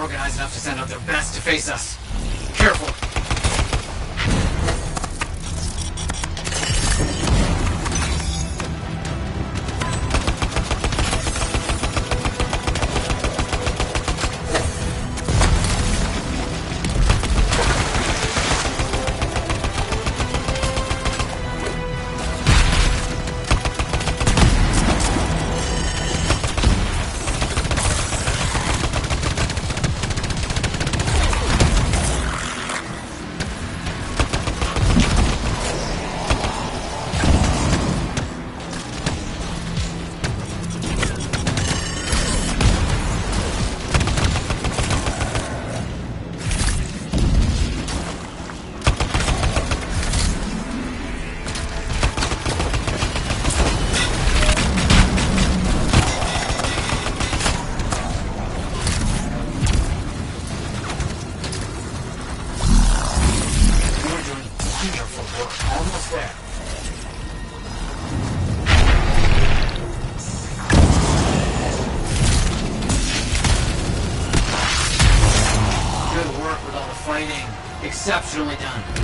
organized enough to send out their best to face us. Careful. Exceptionally done.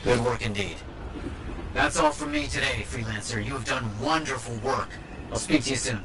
Good work indeed. That's all from me today, Freelancer. You have done wonderful work. I'll speak to you soon.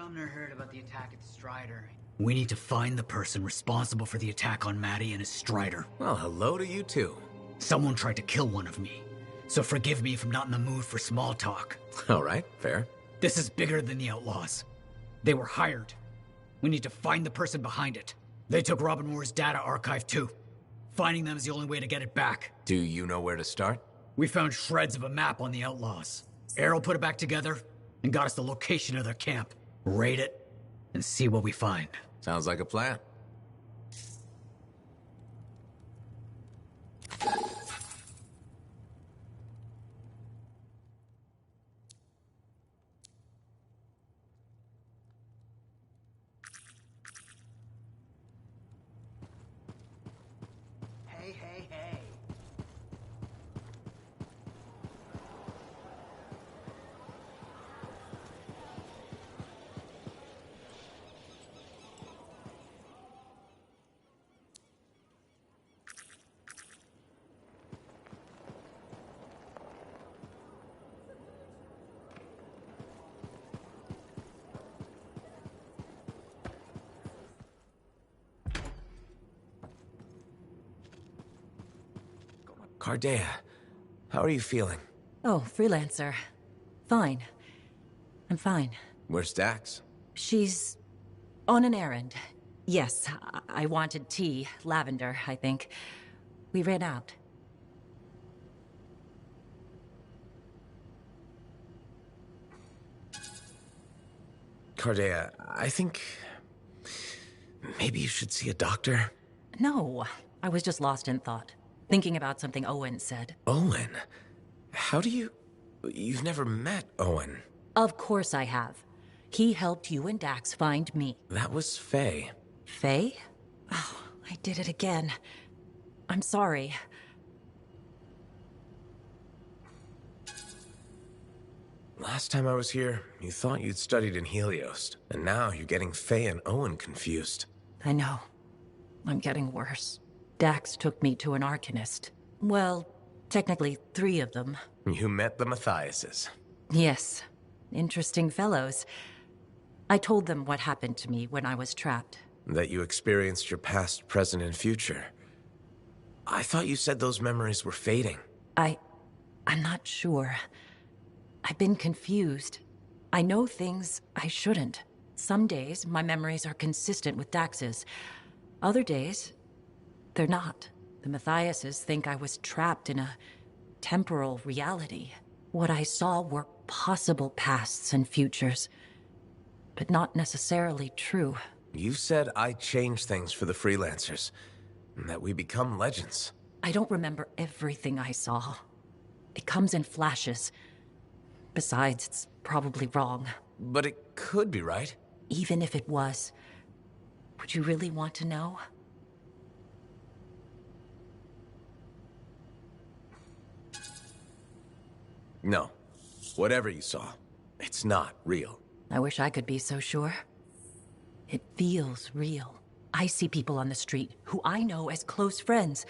Sumner heard about the attack at Strider. We need to find the person responsible for the attack on Maddie and his Strider. Well, hello to you too. Someone tried to kill one of me, so forgive me if I'm not in the mood for small talk. All right, fair. This is bigger than the Outlaws. They were hired. We need to find the person behind it. They took Robin Moore's data archive too. Finding them is the only way to get it back. Do you know where to start? We found shreds of a map on the Outlaws. Errol put it back together and got us the location of their camp. Raid it and see what we find. Sounds like a plan. Hey, hey, hey. Cardea, how are you feeling? Oh, freelancer. Fine. I'm fine. Where's Dax? She's on an errand. Yes, I wanted tea. Lavender, I think. We ran out. Cardea, I think maybe you should see a doctor. No, I was just lost in thought. Thinking about something Owen said. Owen? How do you... You've never met Owen. Of course I have. He helped you and Dax find me. That was Faye. Faye? Oh, I did it again. I'm sorry. Last time I was here, you thought you'd studied in Helios, and now you're getting Faye and Owen confused. I know. I'm getting worse. Dax took me to an Arcanist. Well, technically 3 of them. You met the Matthiases. Yes. Interesting fellows. I told them what happened to me when I was trapped. That you experienced your past, present, and future. I thought you said those memories were fading. I'm not sure. I've been confused. I know things I shouldn't. Some days, my memories are consistent with Dax's. Other days, they're not. The Matthiases think I was trapped in a temporal reality. What I saw were possible pasts and futures, but not necessarily true. You said I changed things for the freelancers, and that we become legends. I don't remember everything I saw. It comes in flashes. Besides, it's probably wrong. But it could be right. Even if it was, would you really want to know? No. Whatever you saw, it's not real. I wish I could be so sure. It feels real. I see people on the street who I know as close friends,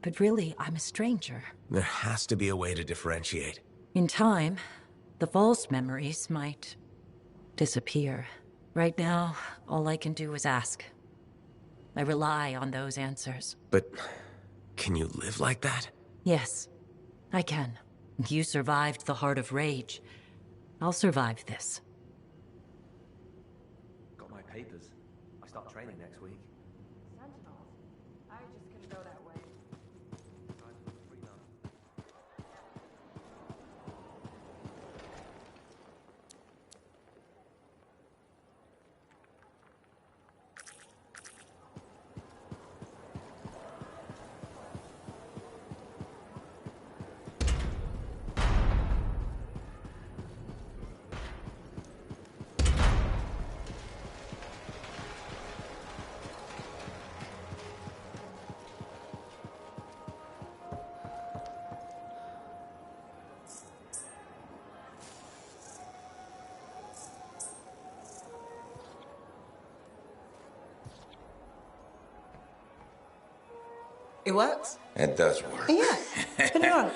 but really, I'm a stranger. There has to be a way to differentiate. In time, the false memories might disappear. Right now, all I can do is ask. I rely on those answers. But can you live like that? Yes, I can. You survived the Heart of Rage. I'll survive this. Got my papers. I start training next week. Sentinels? I just couldn't go that way. It works? It does work. Yeah, spin it on.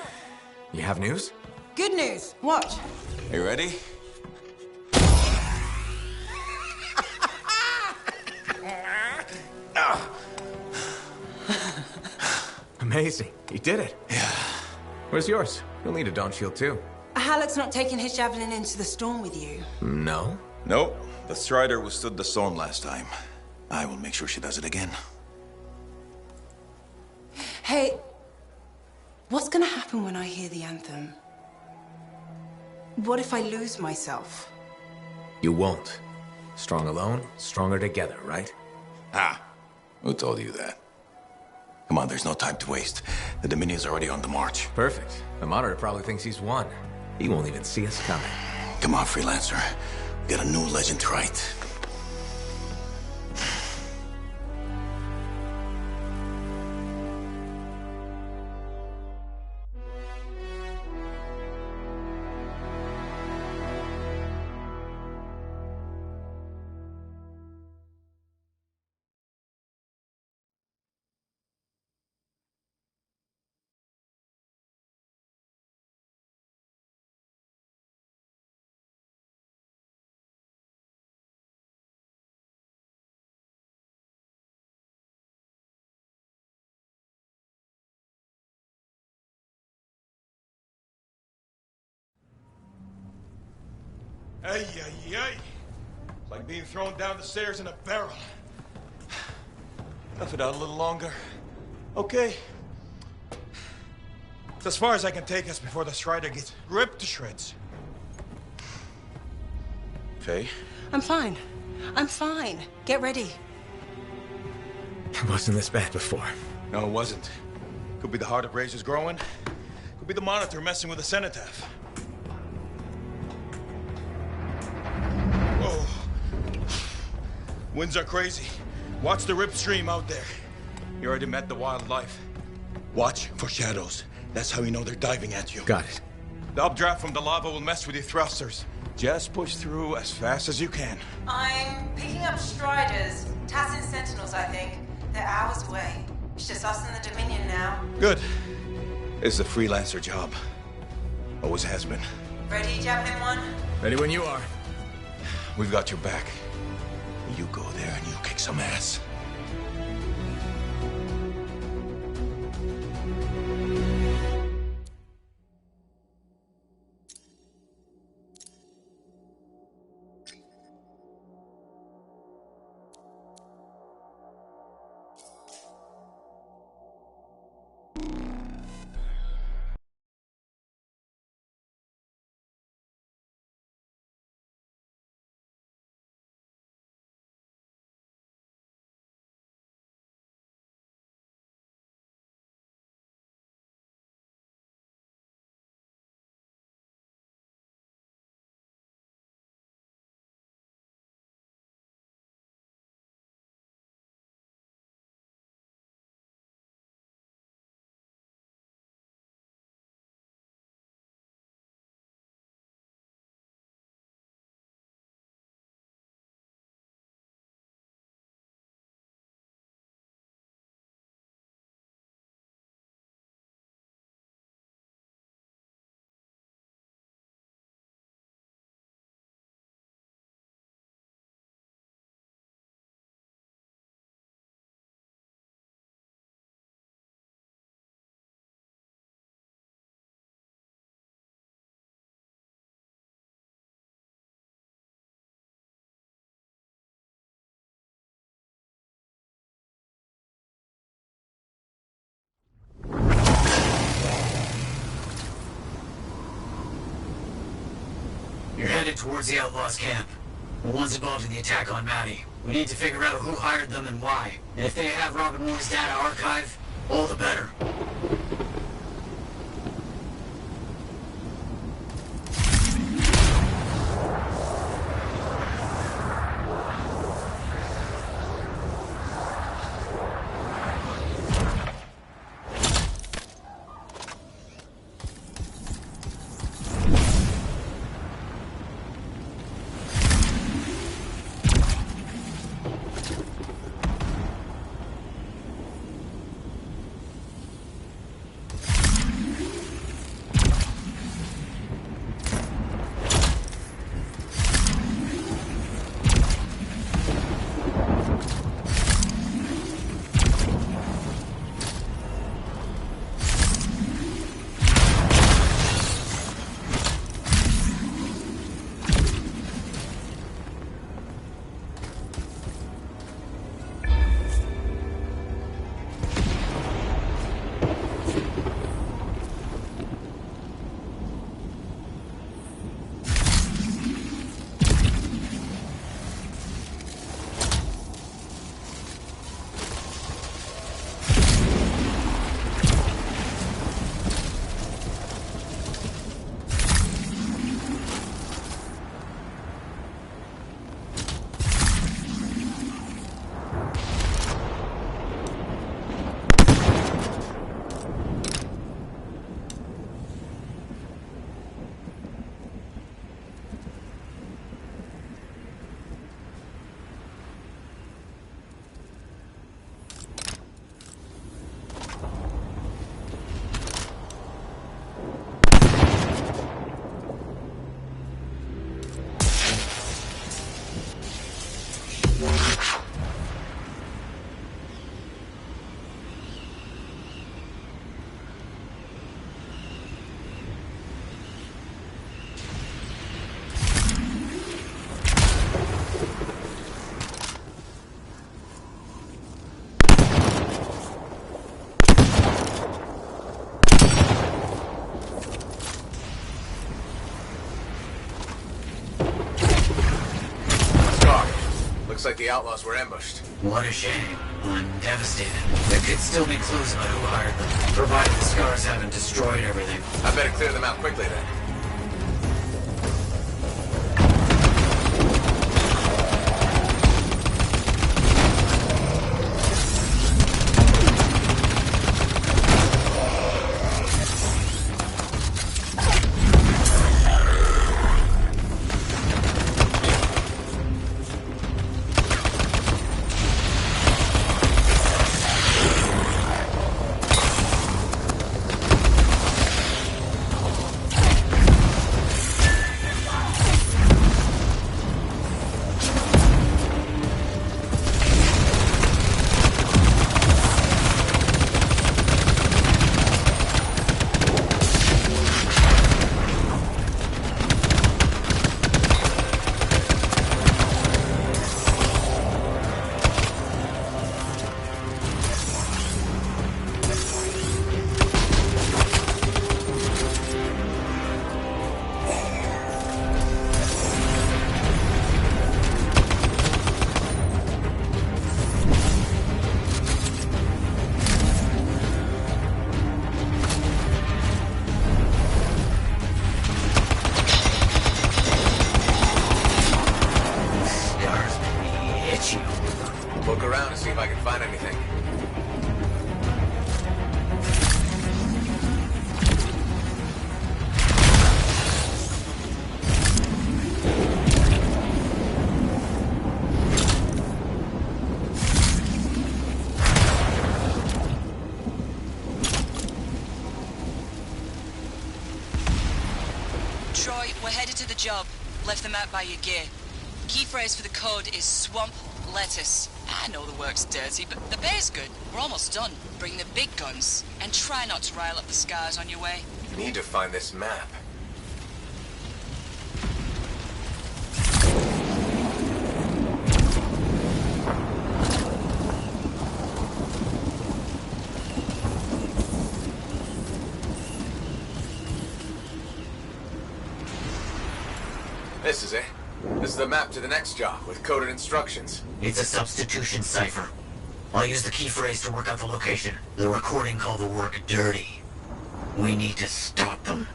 You have news? Good news. Watch. You ready? Amazing. You did it. Yeah. Where's yours? You'll need a dawn shield too. Halleck's not taking his javelin into the storm with you. No? Nope. The Strider withstood the storm last time. I will make sure she does it again. Hey, what's gonna happen when I hear the anthem? What if I lose myself? You won't. Strong alone, stronger together, right? Ah, who told you that? Come on, there's no time to waste. The Dominion's already on the march. Perfect. The Monitor probably thinks he's won. He won't even see us coming. Come on, Freelancer. We got a new legend to write. Ay, ay, ay. It's like being thrown down the stairs in a barrel. Tough it out a little longer. Okay. It's as far as I can take us before the Strider gets ripped to shreds. Faye? I'm fine. I'm fine. Get ready. It wasn't this bad before. No, it wasn't. Could be the heart of razors growing. Could be the Monitor messing with the cenotaph. Whoa. Winds are crazy. Watch the rip stream out there. You already met the wildlife. Watch for shadows. That's how you know they're diving at you. Got it. The updraft from the lava will mess with your thrusters. Just push through as fast as you can. I'm picking up Striders. Tassin Sentinels, I think. They're hours away. It's just us and the Dominion now. Good. It's a freelancer job. Always has been. Ready, Javelin 1? Ready when you are. We've got your back. You go there and you kick some ass. You're headed towards the Outlaws' camp. The ones involved in the attack on Maddie. We need to figure out who hired them and why. And if they have Robin Moore's data archive, all the better. Looks like the outlaws were ambushed. What a shame. I'm devastated. There could still be clues about who hired them, provided the scars haven't destroyed everything. I better clear them out quickly then. Look around and see if I can find anything. Troy, we're headed to the job. Left the map by your gear. Key phrase for the code is swamp lettuce. I know the work's dirty, but the pay's good. We're almost done. Bring the big guns, and try not to rile up the scars on your way. Need to find this map. This is it. This is the map to the next job with coded instructions. It's a substitution cipher. I'll use the key phrase to work out the location. The recording called the work dirty. We need to stop them.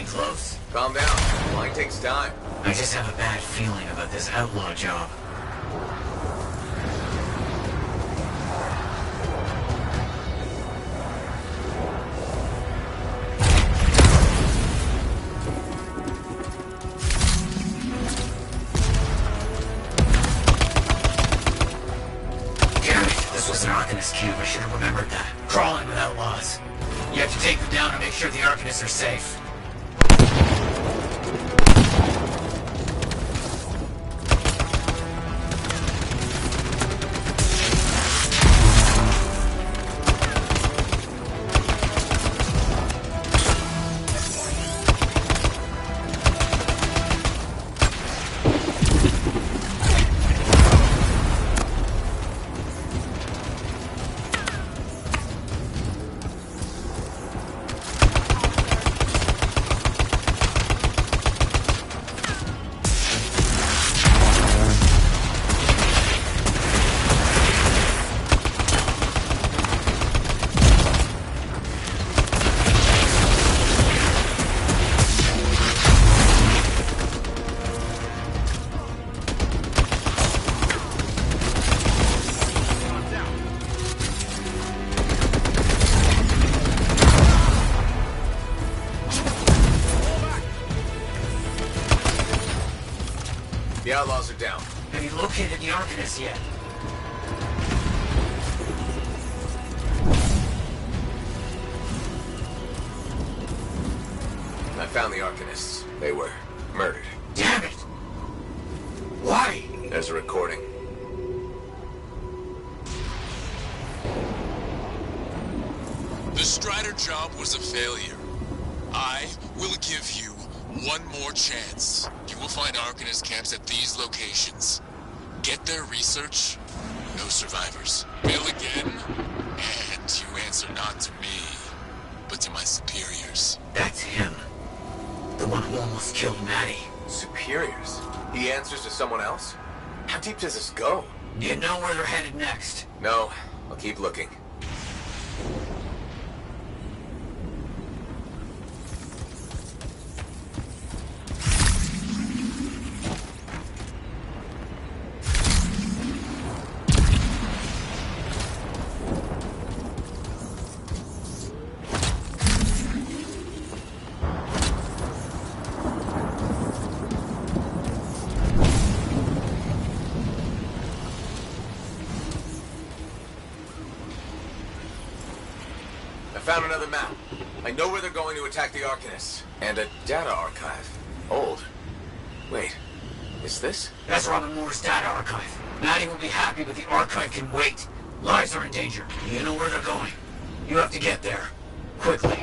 Close. Calm down. Flying takes time. I just have a bad feeling about this outlaw job. Damn it, this was an Arcanist cube. I should have remembered that. Crawling with outlaws. You have to take them down and make sure the Arcanists are safe. The outlaws are down. Have you located the Arcanist yet? I found the Arcanists. They were murdered. Damn it! Why? There's a recording. The Strider job was a failure. I will give you one more chance. You will find Arcanist camps at these locations. Get their research. No survivors. Fail again, and you answer not to me, but to my superiors. That's him. The one who almost killed Maddie. Superiors? He answers to someone else? How deep does this go? You know where they're headed next? No, I'll keep looking. Found another map. I know where they're going to attack the Arcanists. And a data archive. Old. Wait, is this? That's Robin Moore's data archive. Maddie will be happy, but the archive can wait. Lives are in danger. You know where they're going. You have to get there. Quickly.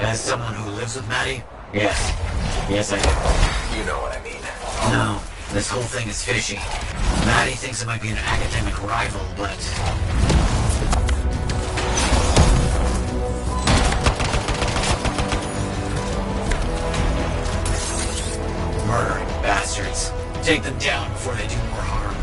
As someone who lives with Maddie? Yes. Yes, I do. You know what I mean. No, this whole thing is fishy. Maddie thinks it might be an academic rival, but... Murdering bastards. Take them down before they do more harm.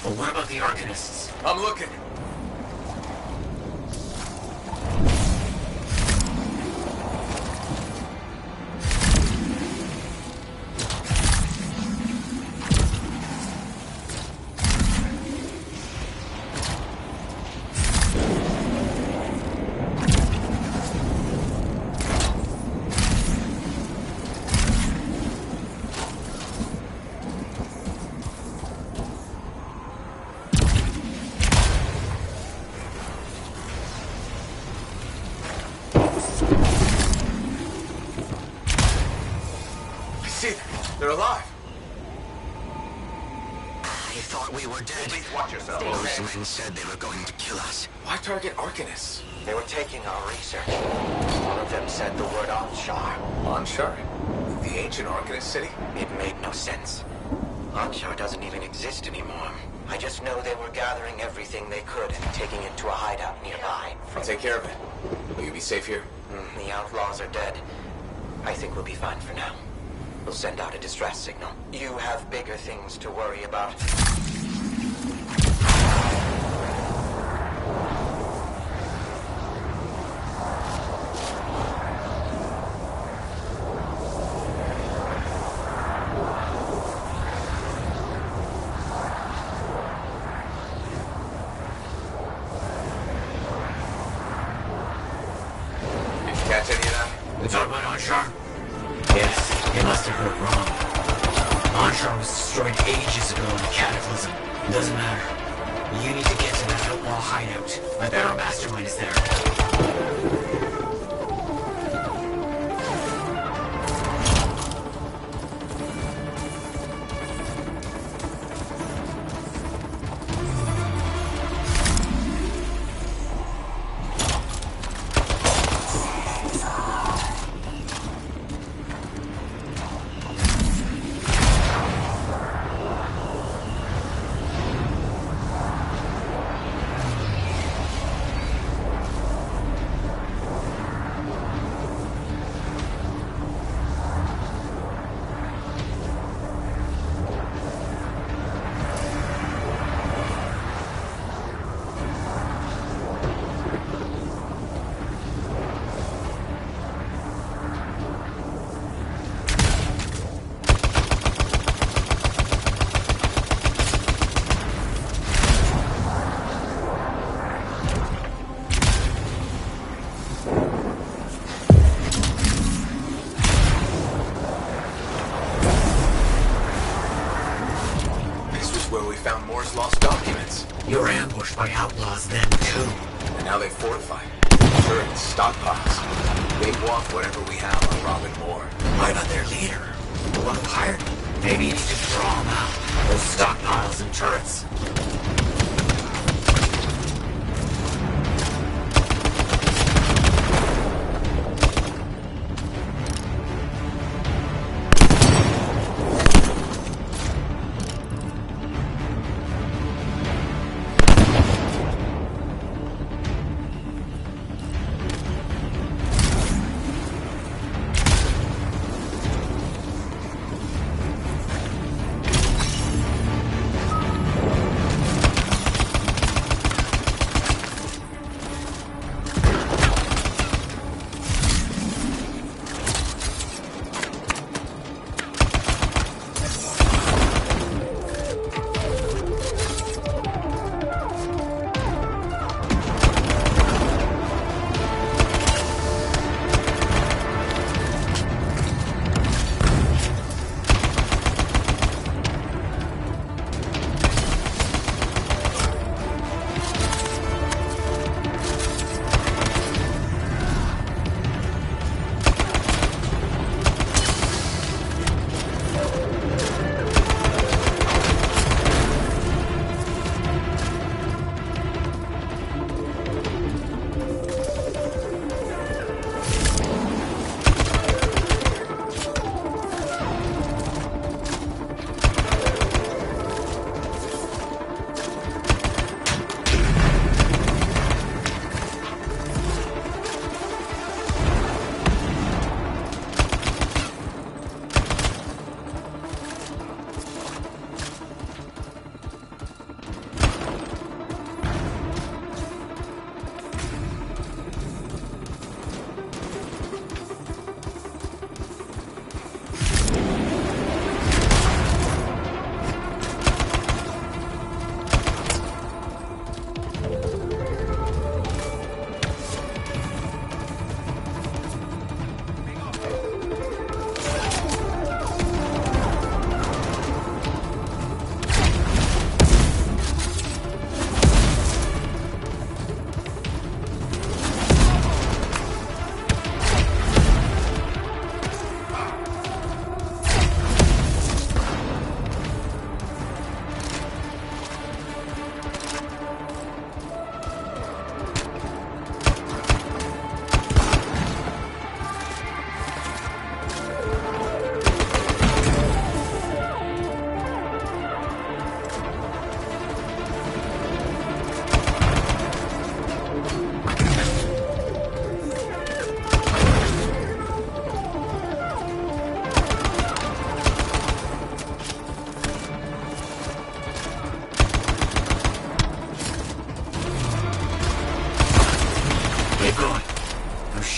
But what about the Arcanists? I'm looking. They're alive. I thought we were dead. Please watch yourself. Those men said they were going to kill us. Why target Arcanists? They were taking our research. One of them said the word Anshar. Anshar? The ancient Arcanist city? It made no sense. Anshar doesn't even exist anymore. I just know they were gathering everything they could and taking it to a hideout nearby. I'll take care of it. Will you be safe here? The outlaws are dead. I think we'll be fine for now. We'll send out a distress signal. You have bigger things to worry about. Did you catch any of that? You talk about Anshar? Yes, they must have heard wrong. Anshar was destroyed ages ago in a cataclysm. It doesn't matter. You need to get to that outlaw hideout. I bet our mastermind is there. Lost documents. You were ambushed by outlaws then, too. And now they fortified. Turrets, stockpiles. They want whatever we have on Robin Moore. What about their leader? The one who hired them? Maybe you need to draw them out. Those stockpiles and turrets.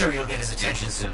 sure you'll get his attention soon.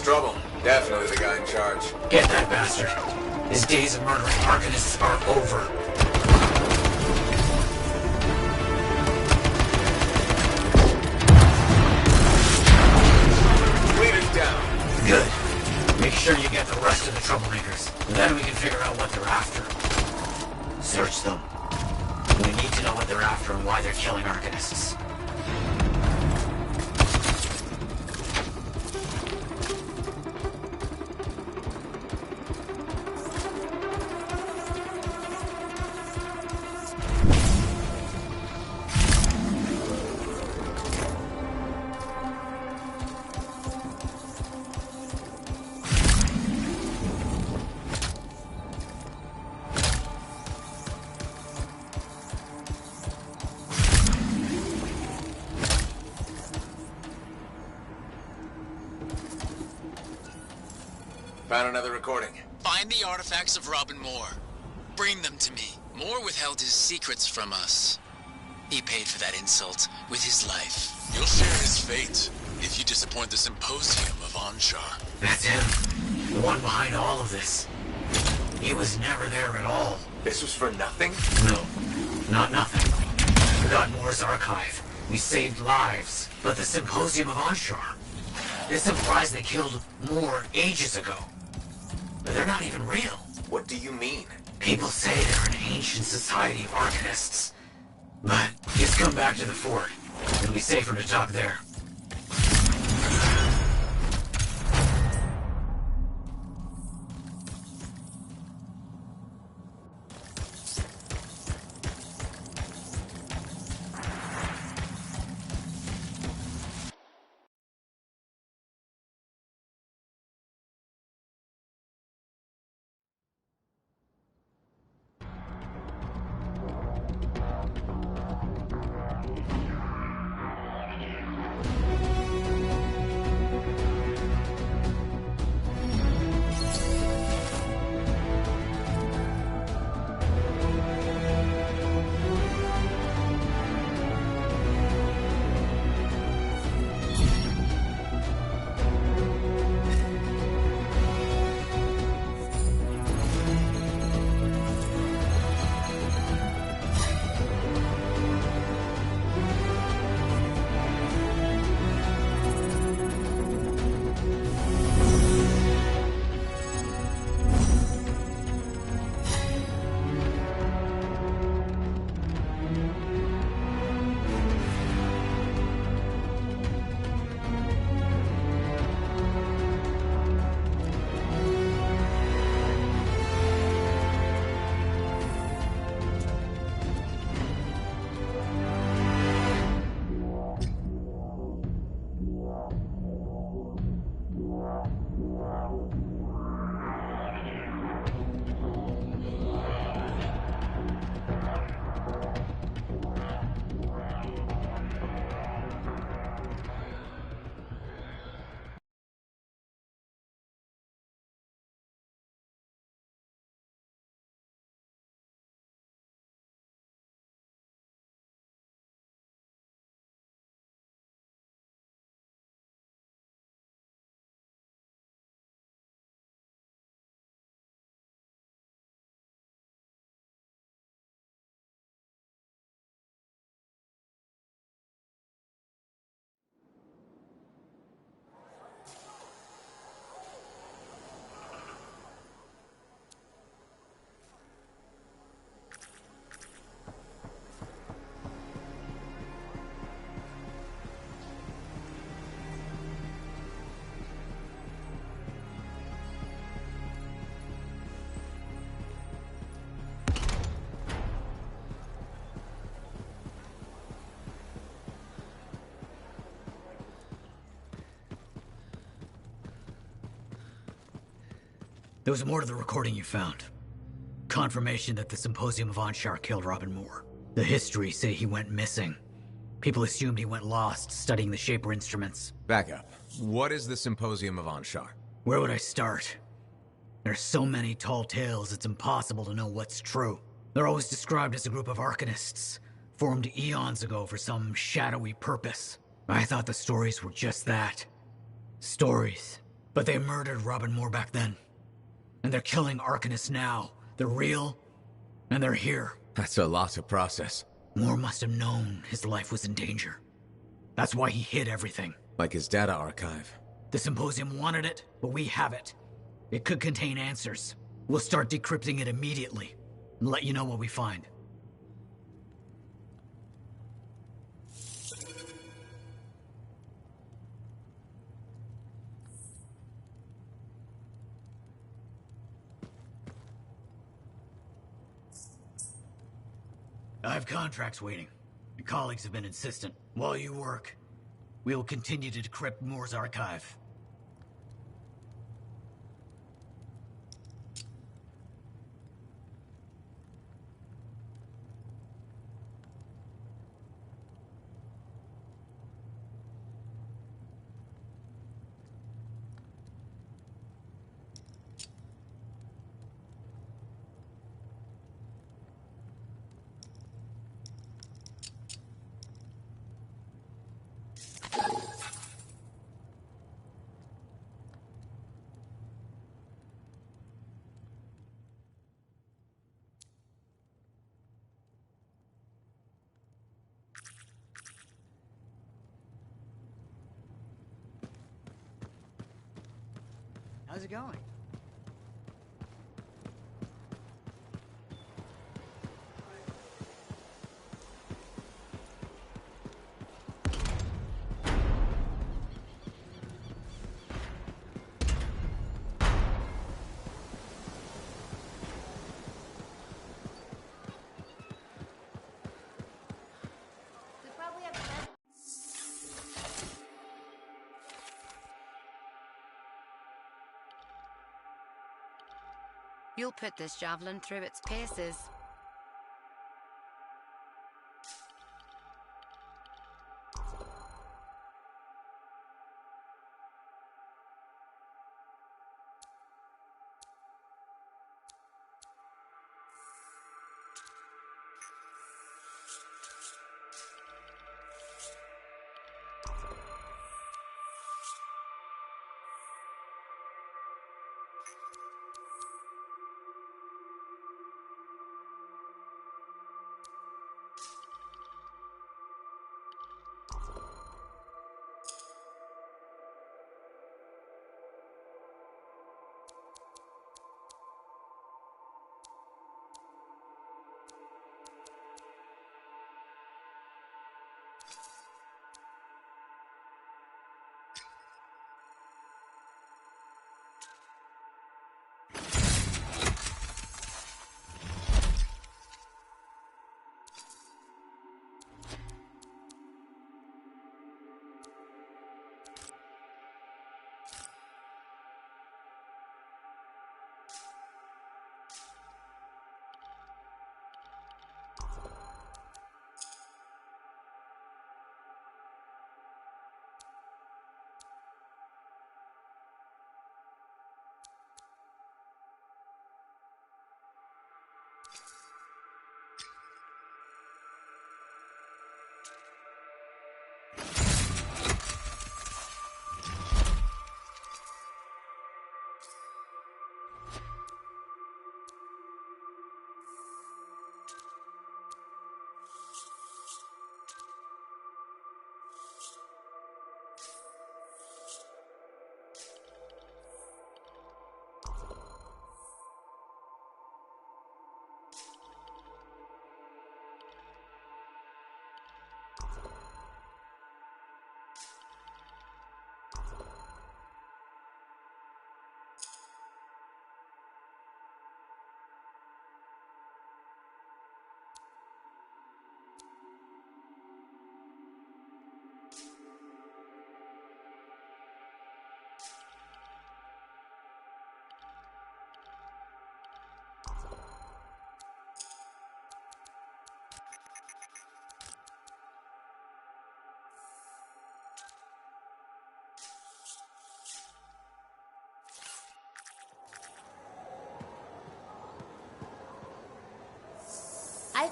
Trouble. Definitely the guy in charge. Get that bastard. His days of murdering Arcanists are over. Lead us down. Good. Make sure you get the rest of the troublemakers. Then we can figure out what they're after. Search them. We need to know what they're after and why they're killing Arcanists. Found another recording. Find the artifacts of Robin Moore. Bring them to me. Moore withheld his secrets from us. He paid for that insult with his life. You'll share his fate if you disappoint the Symposium of Anshar. That's him. The one behind all of this. He was never there at all. This was for nothing? No, not nothing. We got Moore's archive. We saved lives. But the Symposium of Anshar? This implies they killed Moore ages ago. But they're not even real. What do you mean? People say they're an ancient society of Arcanists. But just come back to the fort. It'll be safer to talk there. There was more to the recording you found. Confirmation that the Symposium of Anshar killed Robin Moore. The histories say he went missing. People assumed he went lost, studying the Shaper instruments. Back up. What is the Symposium of Anshar? Where would I start? There's so many tall tales, it's impossible to know what's true. They're always described as a group of arcanists, formed eons ago for some shadowy purpose. I thought the stories were just that. Stories. But they murdered Robin Moore back then. And they're killing arcanists now. They're real, and they're here. That's a lot to process. Moore must have known his life was in danger. That's why he hid everything. Like his data archive. The Symposium wanted it, but we have it. It could contain answers. We'll start decrypting it immediately, and let you know what we find. I have contracts waiting. Your colleagues have been insistent. While you work, we will continue to decrypt Moore's archive. How's it going? You'll put this javelin through its paces.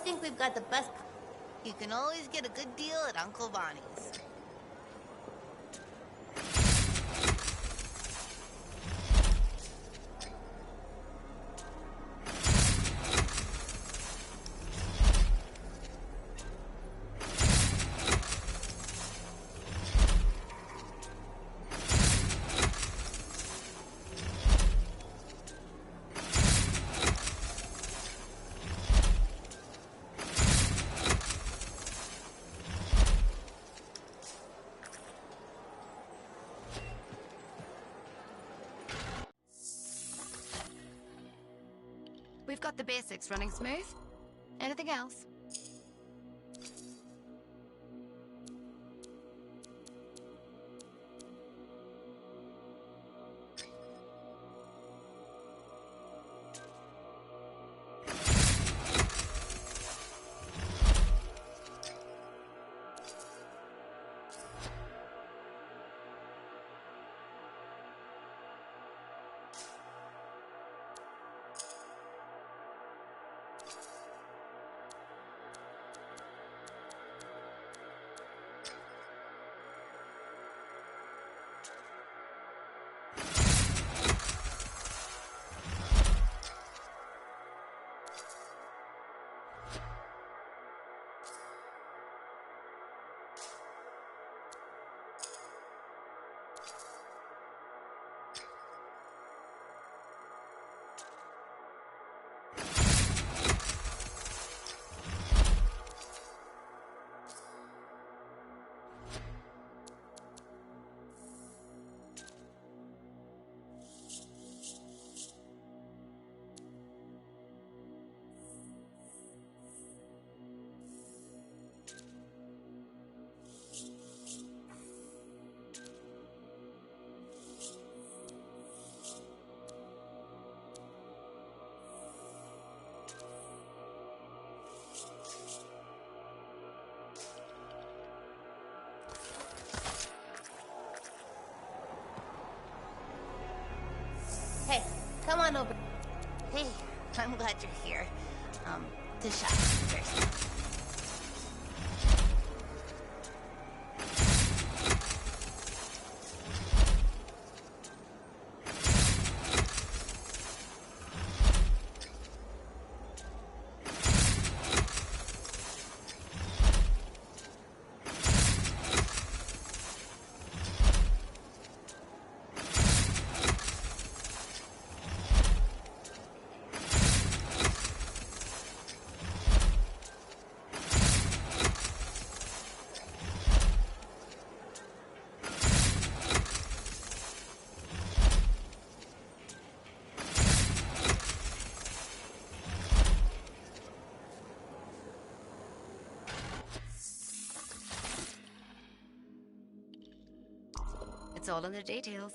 think we've got the best. You can always get a good deal at Uncle Bonnie's. We've got the basics running smooth. Anything else? Hey, come on over. Hey, I'm glad you're here. To shop first. It's all in the details.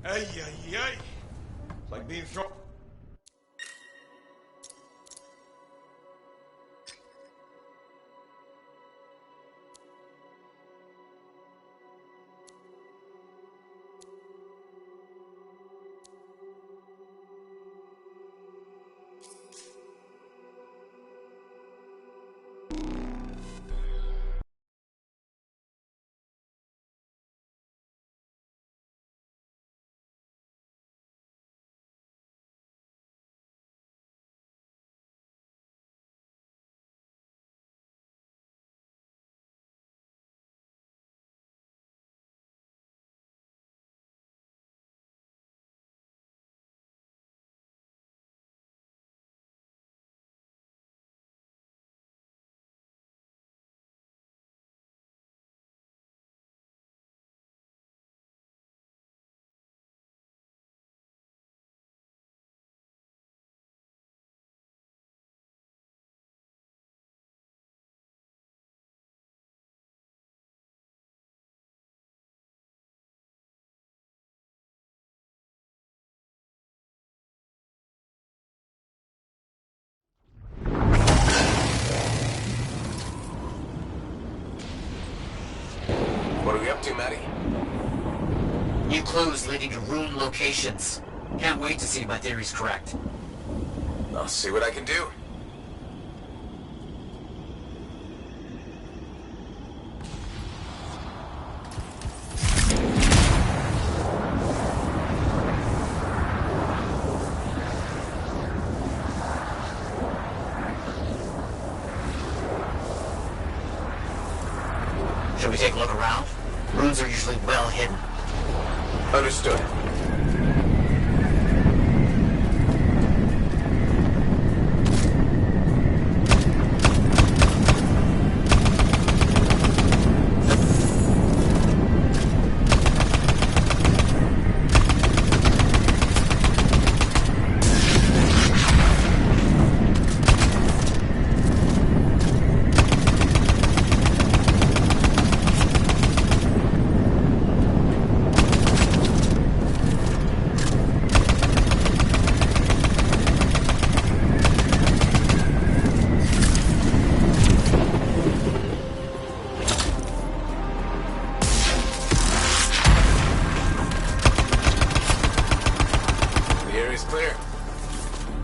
Ay, ay, ay. It's like being thrown. What are we up to, Maddie? New clues leading to ruined locations. Can't wait to see if my theory's correct. I'll see what I can do. Should we take a look around? Ruins are usually well hidden. Understood.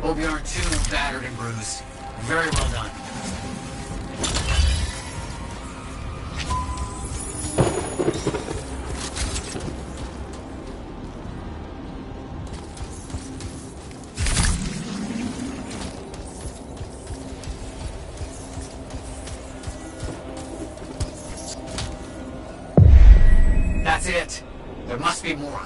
Hope you aren't too battered and bruised. Very well done. That's it. There must be more.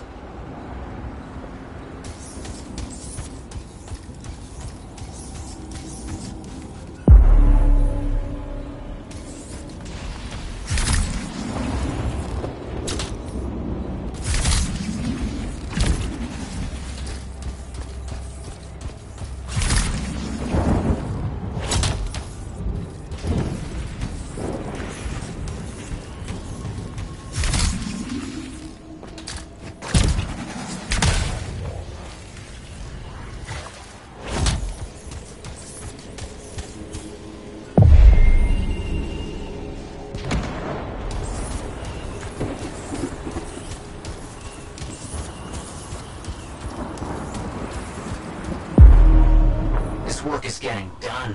Work is getting done.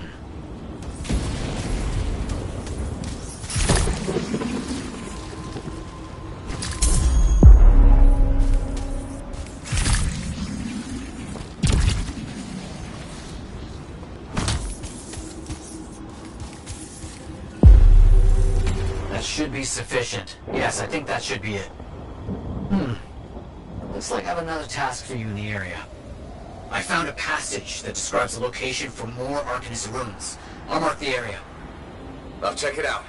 That should be sufficient. Yes, I think that should be it. Looks like I have another task for you in the area. I found a passage that describes the location for more Arcanist ruins. I'll mark the area. I'll check it out.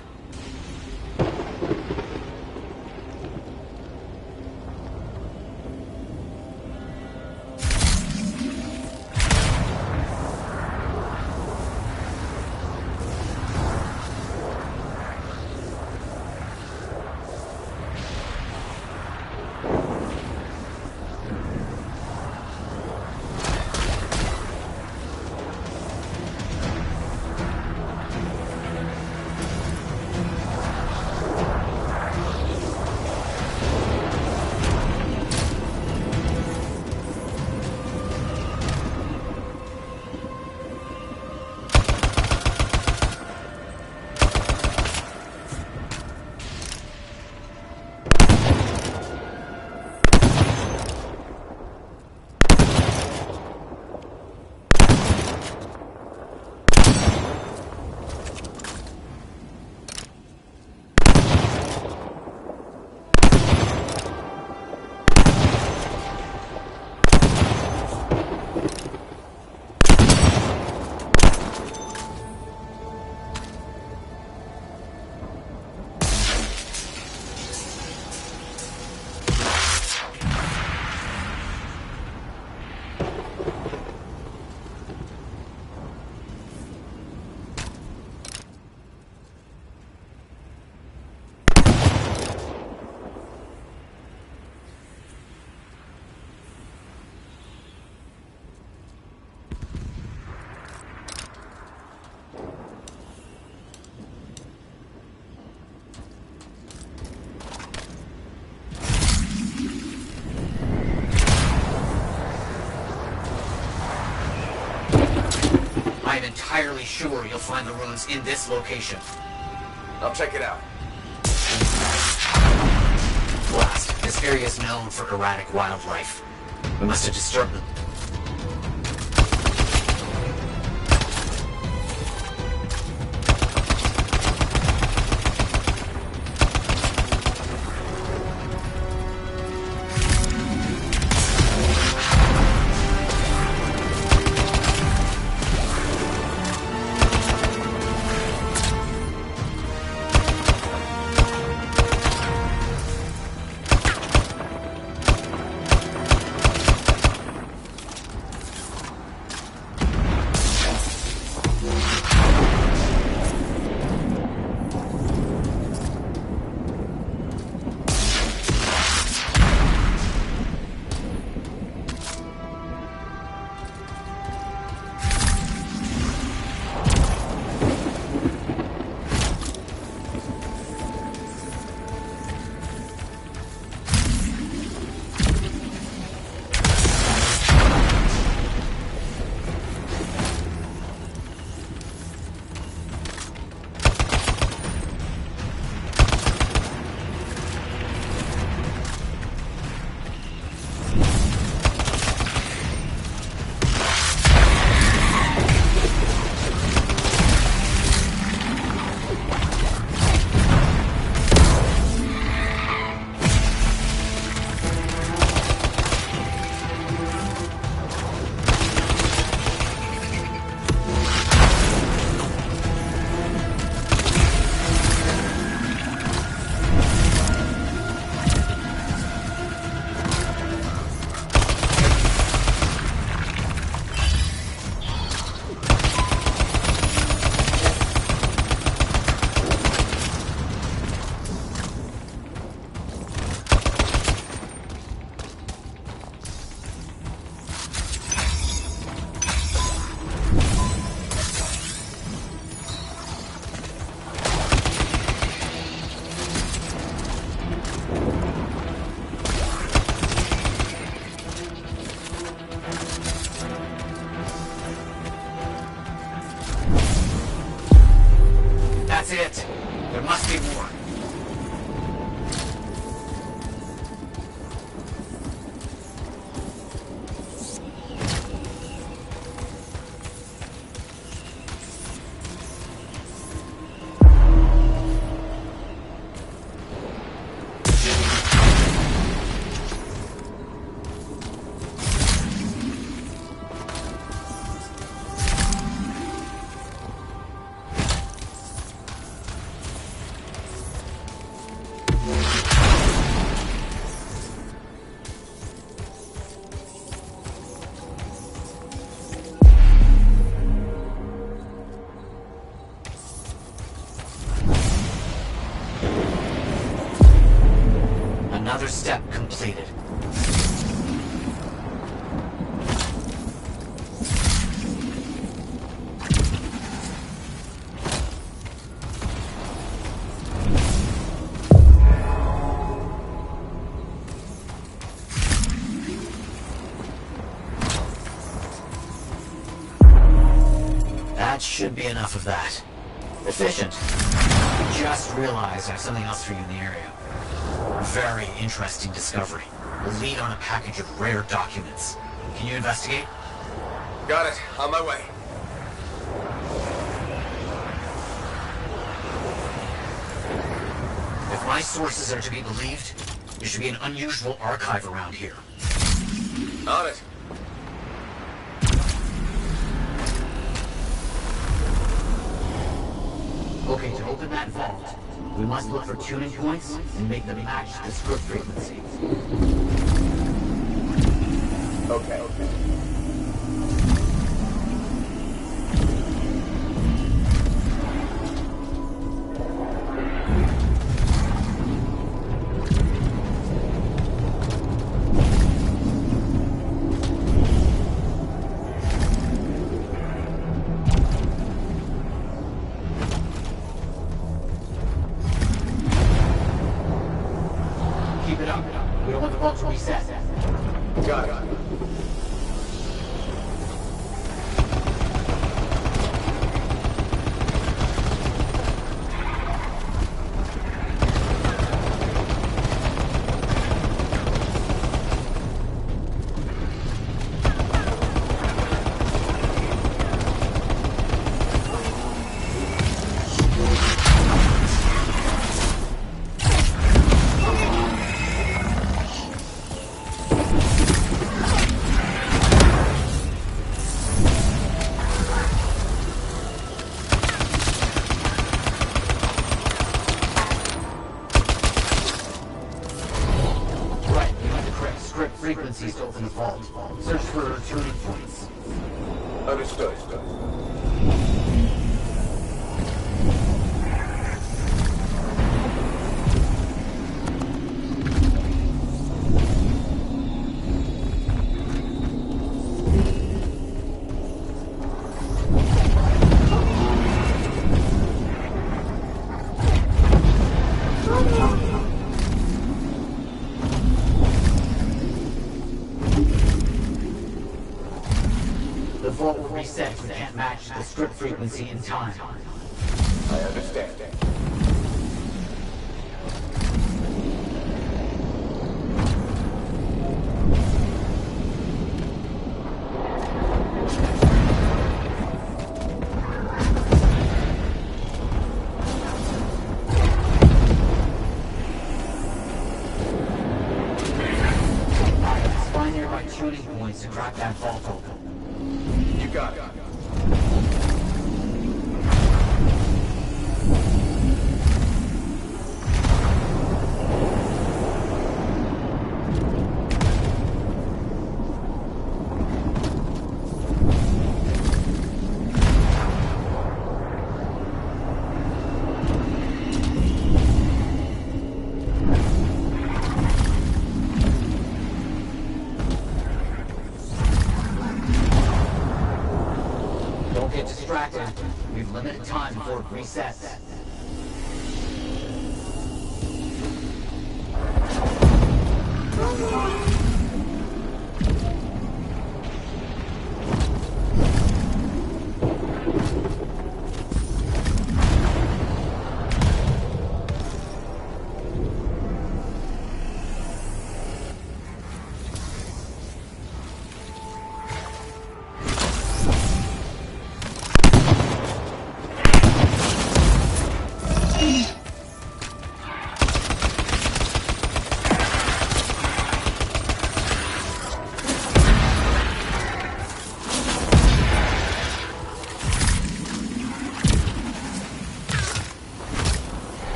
entirely sure you'll find the ruins in this location. I'll check it out. Blast. This area is known for erratic wildlife. We must have disturbed them. That's it. There must be more. Another step completed. That should be enough of that. Efficient. Just realized I have something else for you in the area. Very interesting discovery. A lead on a package of rare documents. Can you investigate? Got it. On my way. If my sources are to be believed, there should be an unusual archive around here. On it. Okay, to open that vault, we must look for tuning points and make them match the script frequency. Okay. Keep it up. We don't want the vault to reset. Got it. frequencies to open the vault. Search for tuning points. Understood. The vault will reset if we can't match the strip frequency in time. I understand. Find nearby tuning points to crack that vault open. You got it. Don't get distracted. We've limited time before it resets.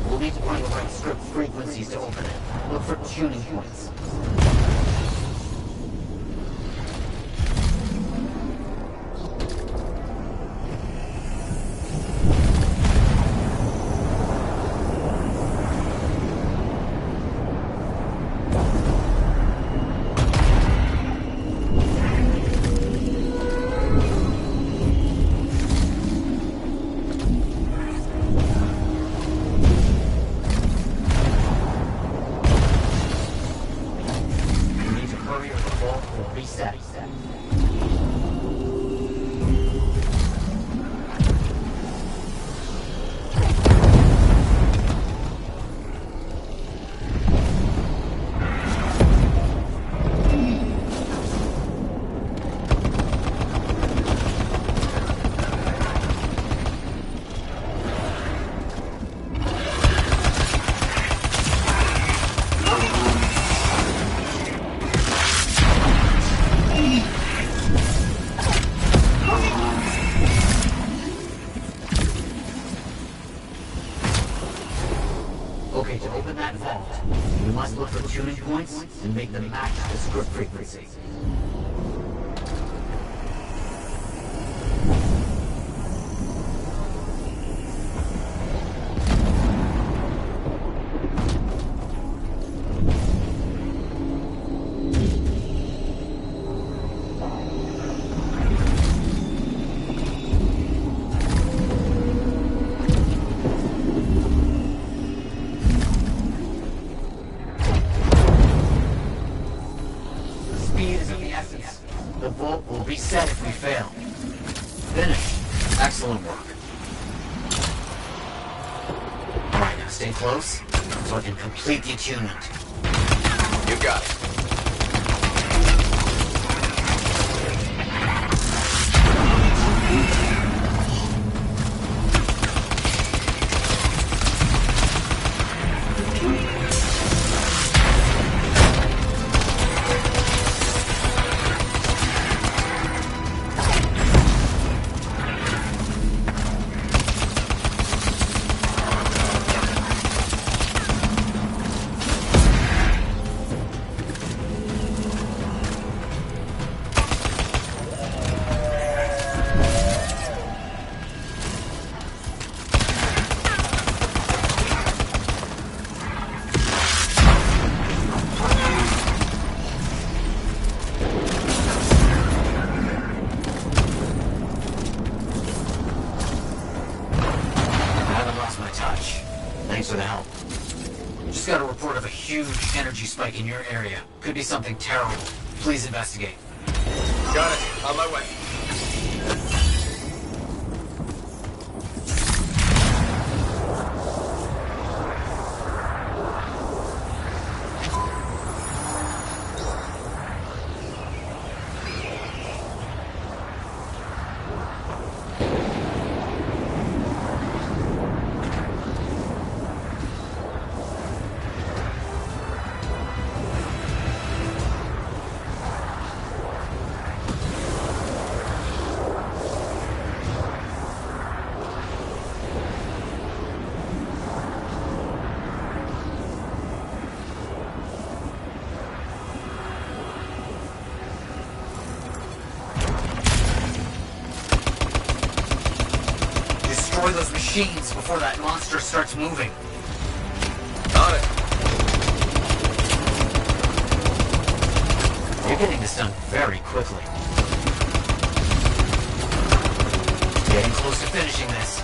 We'll need to find the right strip frequencies to open it. Look for tuning points. Reset. Okay, to open that vault, we must look for tuning points and make them match the strip frequency. Speed is of the essence. The vault will reset if we fail. Finish. Excellent work. Alright, now stay close so I can complete the attunement. You got it. for the help. Just got a report of a huge energy spike in your area. Could be something terrible. Please investigate. Got it. On my way. Destroy those machines before that monster starts moving. Got it. You're getting this done very quickly. Getting close to finishing this.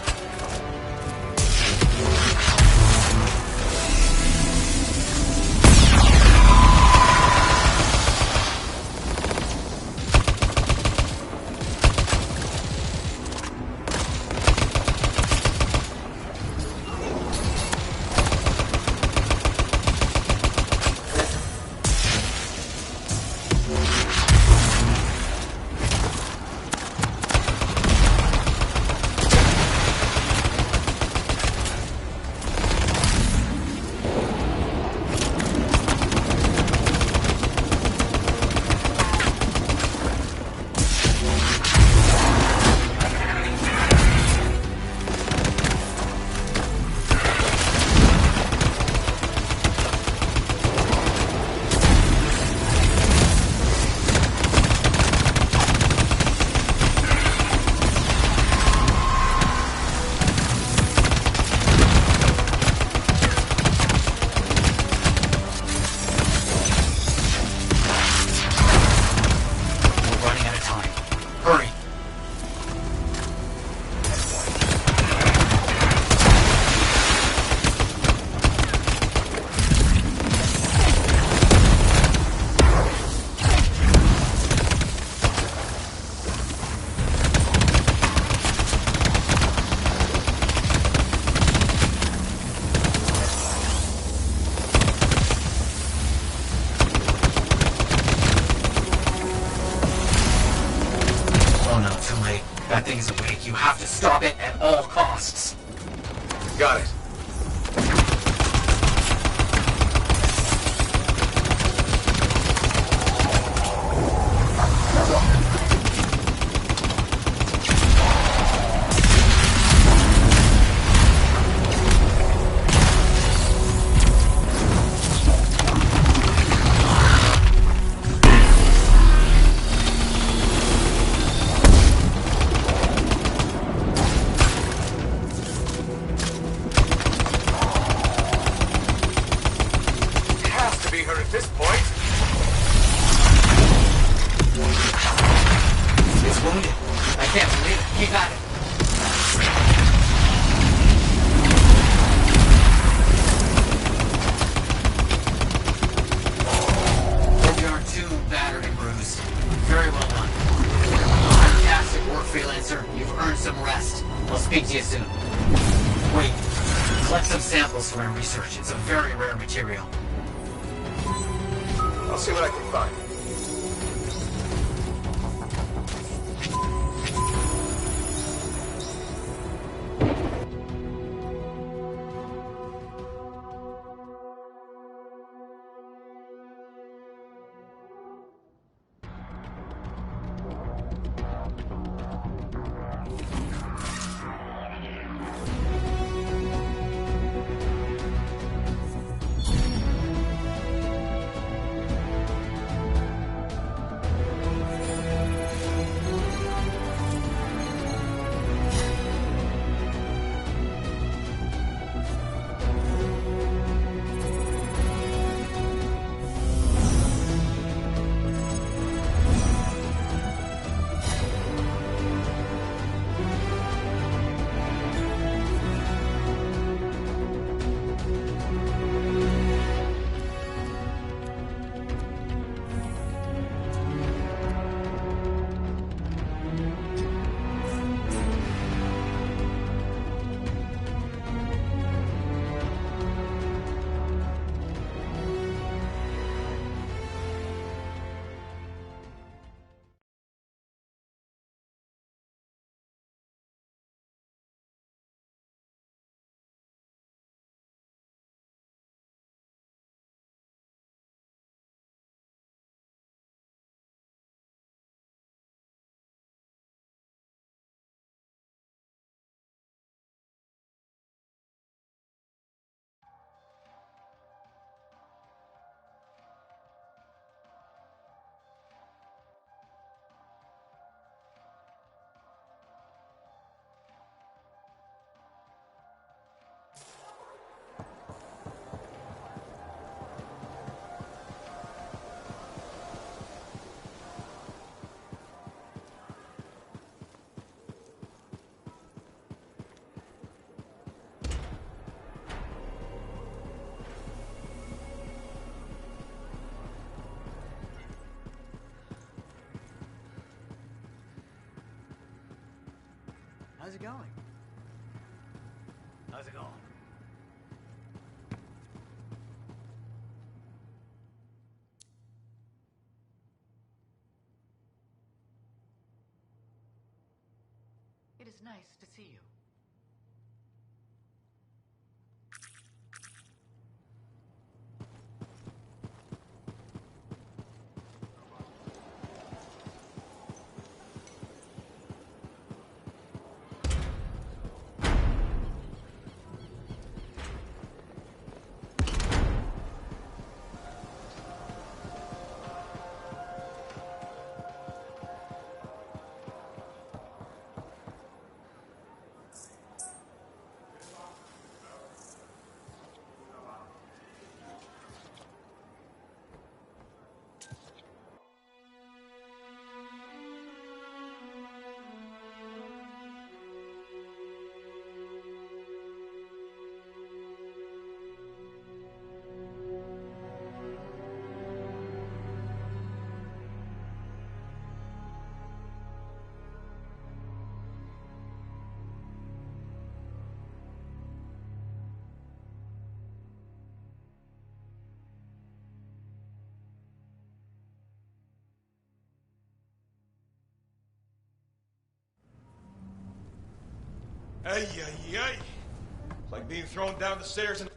That thing's awake. You have to stop it at all costs. Got it. At this point. It's wounded. I can't believe it. Keep at it. Hope you aren't too battered and bruised. Very well done. Fantastic work, freelancer. You've earned some rest. I'll speak to you soon. Wait. Collect some samples for my research. It's a very rare material. I'll see what I can find. it going? How's it going? It is nice to see you. Ay, ay, ay. It's like being thrown down the stairs and...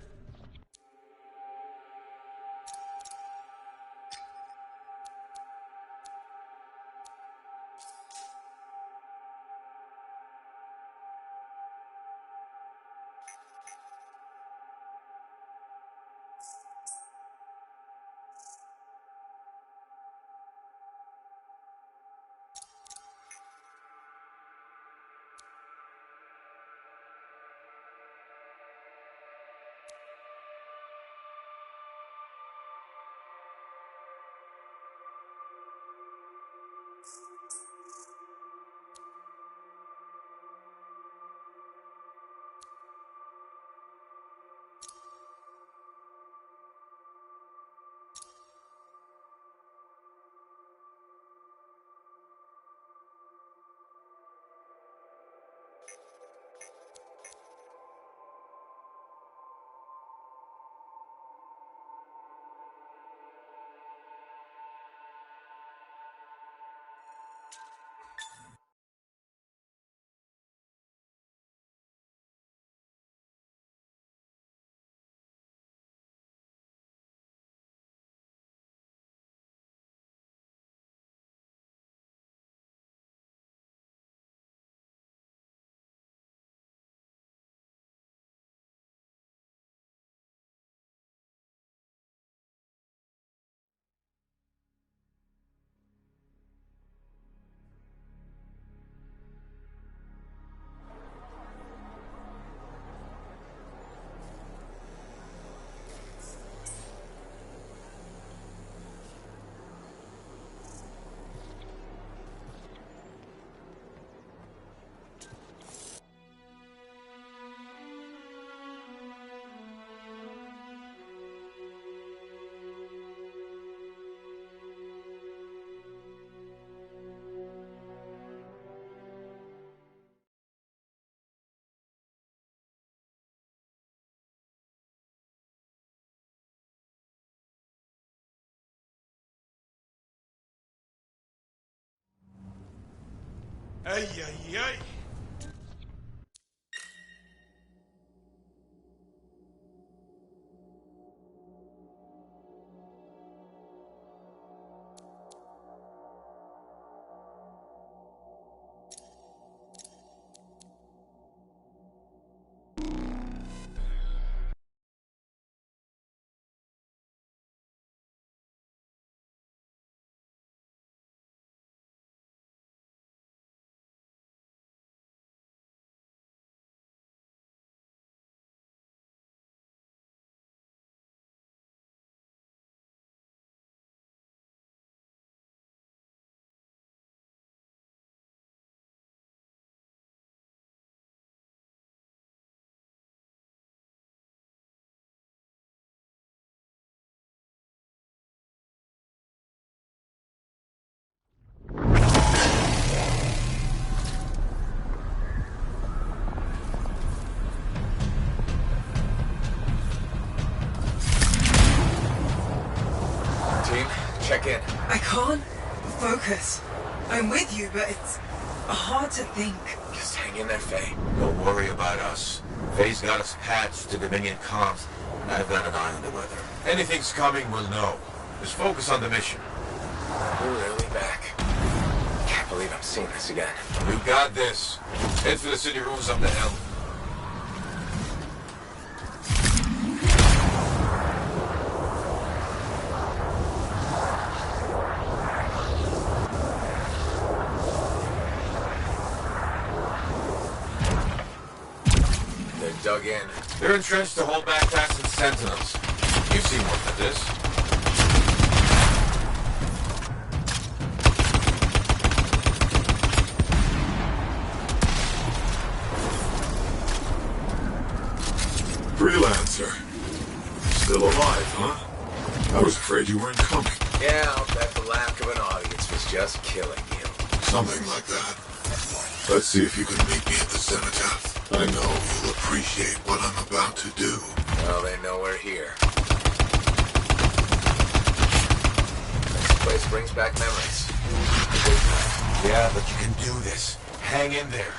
Ay, ay, ay. check in. I can't focus. I'm with you, but it's hard to think. Just hang in there, Faye. Don't worry about us. Faye's got us patched to Dominion comms, and I've got an eye on the weather. Anything's coming, we'll know. Just focus on the mission. We're really back. Can't believe I'm seeing this again. You got this. Head for the city rooms up the hill. Dug in. They're entrenched to hold back Tassin sentinels. You've seen work like this. Freelancer. Still alive, huh? I was afraid you weren't coming. Yeah, I'll bet the lack of an audience was just killing you. Something like that. Let's see if you can meet me at the cenotaph. I know you'll appreciate what I'm about to do. Well, they know we're here. This place brings back memories. Yeah, but you can do this. Hang in there.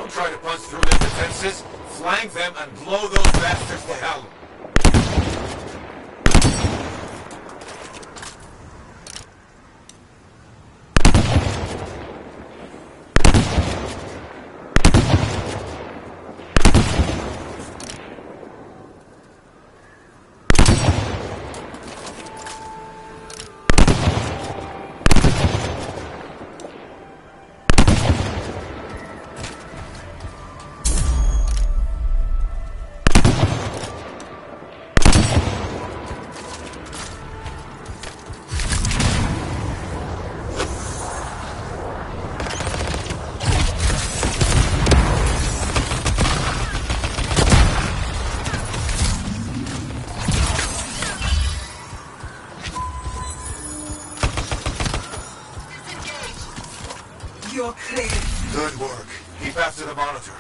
Try to punch through their defenses, flank them, and blow those bastards to hell. You're clear. Good work. Keep after the monitor.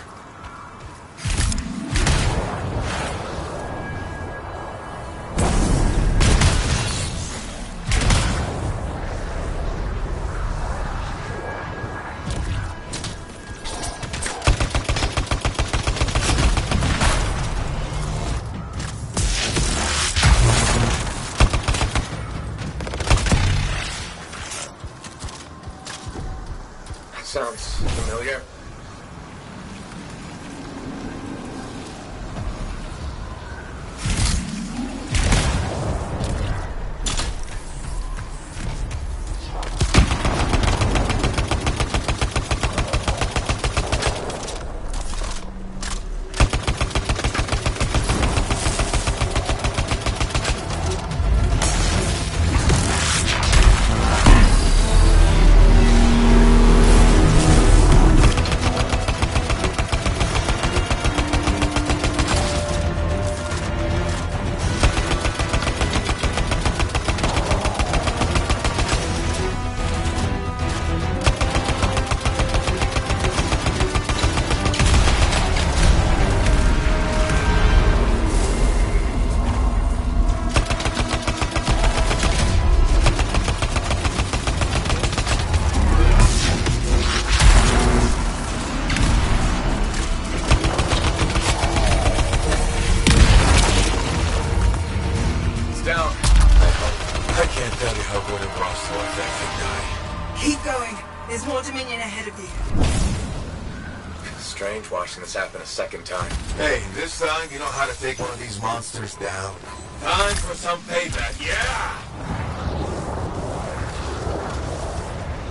Sounds familiar. Keep going. There's more Dominion ahead of you. Strange watching this happen a second time. Hey, this time you know how to take one of these monsters down. Time for some payback, yeah!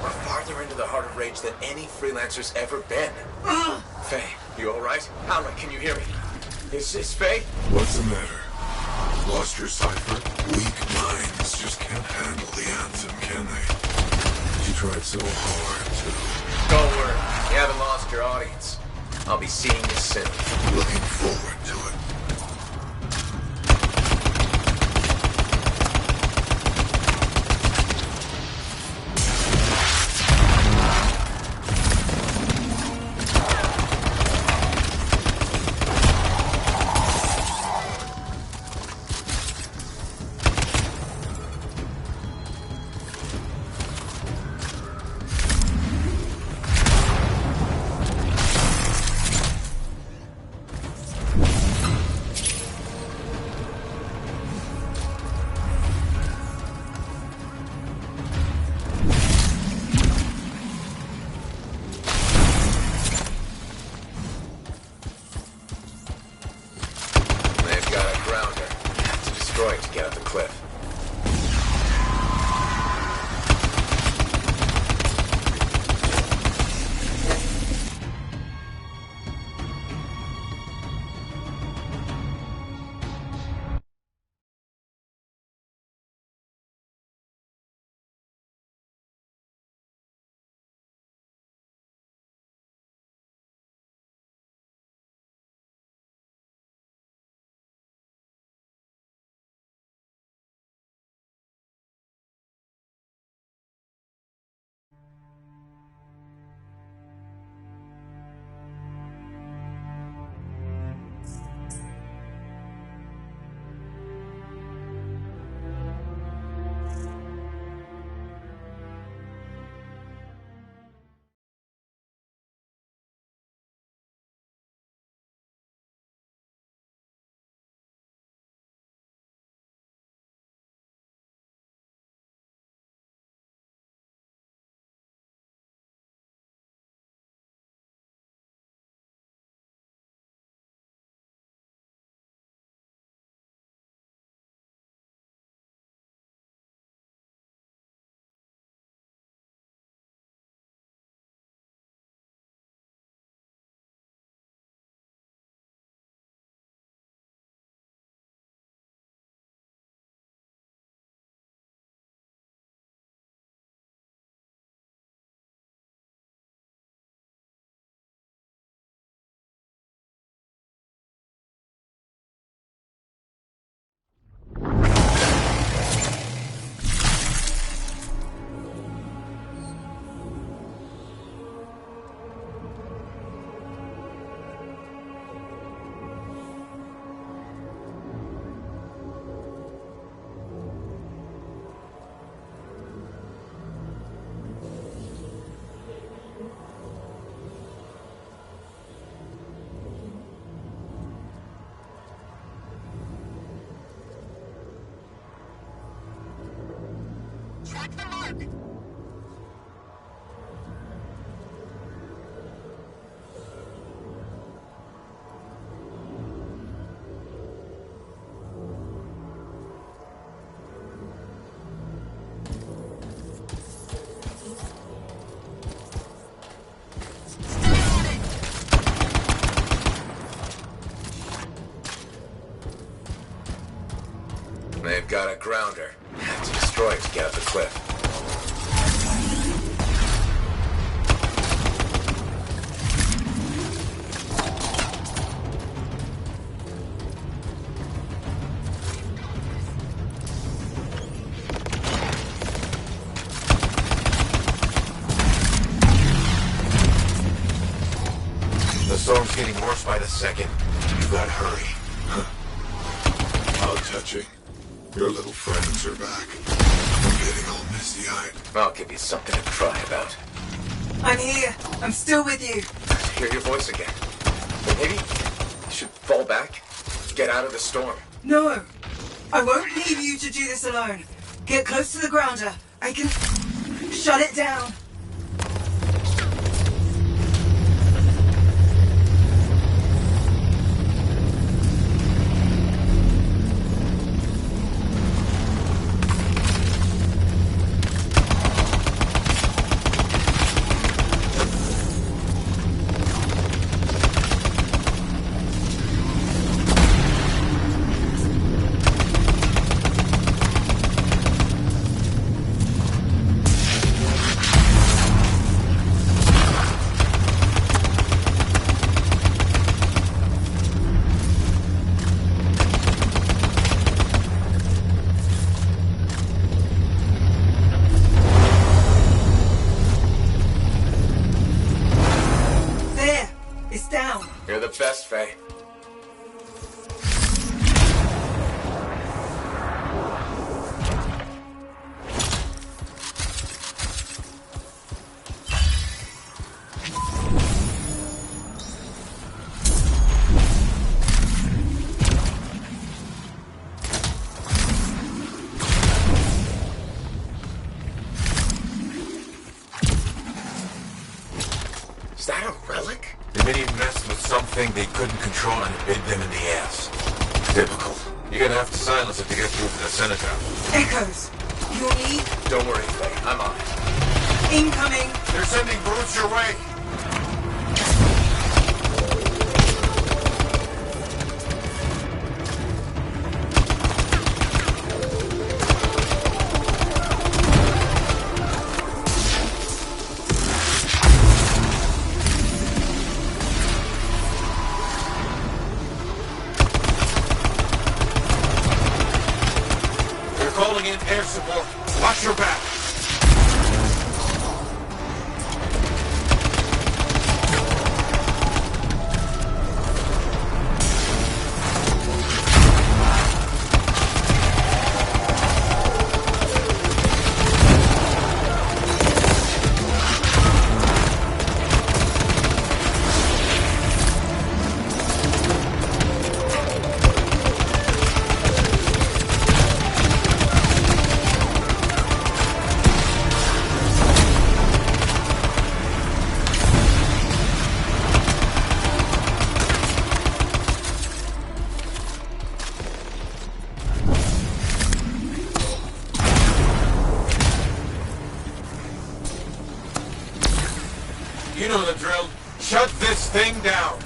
We're farther into the heart of rage than any freelancer's ever been. Faye, you alright? Alan, can you hear me? Is Faye? What's the matter? Lost your cipher? Weak minds just can't handle the anthem, can they? You tried so hard to... Don't worry. You haven't lost your audience. I'll be seeing you soon. Looking forward to it. To get up the cliff. Track the mark! They've got a grounder. Have to destroy it to get up the cliff. The storm's getting worse by the second. You gotta hurry. How touching. Your little friends are back. I'm getting all misty-eyed. I'll give you something to cry about. I'm here. I'm still with you. I hear your voice again. Maybe you should fall back. Get out of the storm. No. I won't leave you to do this alone. Get close to the grounder. I can shut it down. Faye. Is that a relic? The Minion messed with something they couldn't control and it bit them in the ass. Typical. You're gonna have to silence it to get through to the cenotaph. Echoes. You need Don't worry, Faye. I'm on it. incoming. They're sending brutes your way. Calling in air support. Watch your back. You know the drill. Shut this thing down.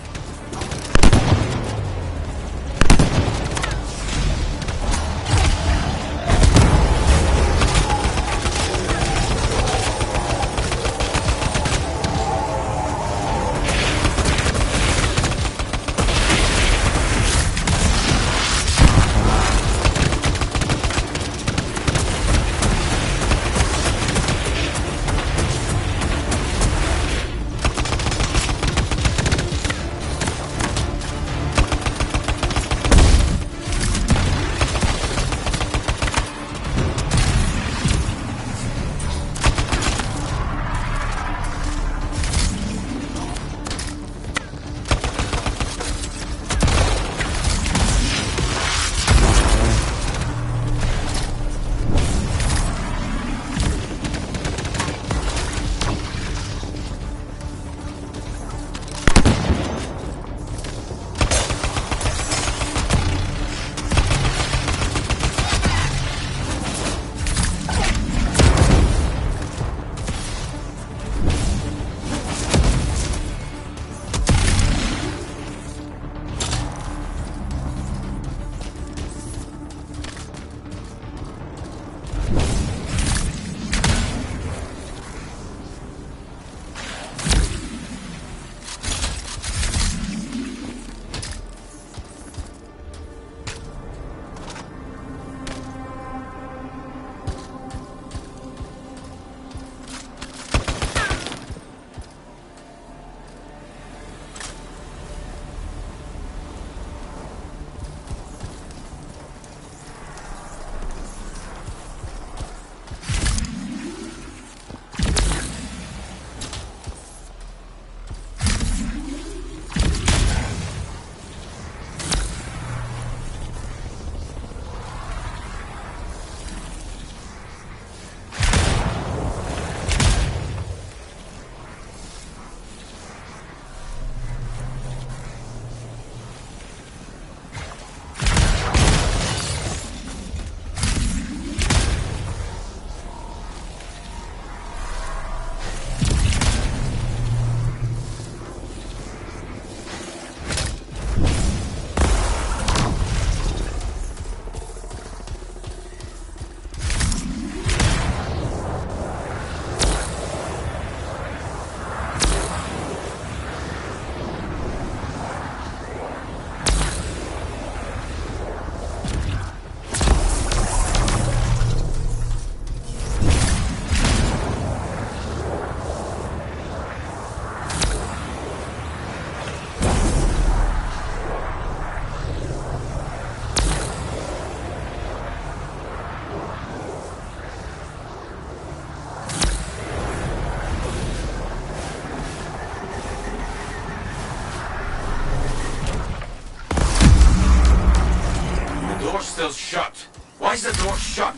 shut!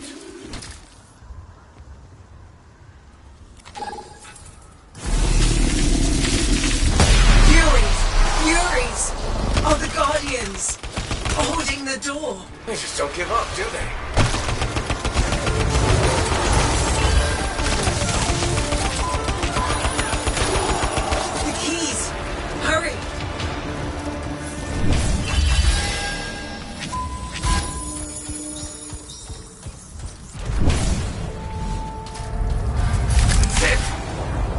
Furies! Are the Guardians holding the door? They just don't give up, do they? The keys! Hurry! That's it!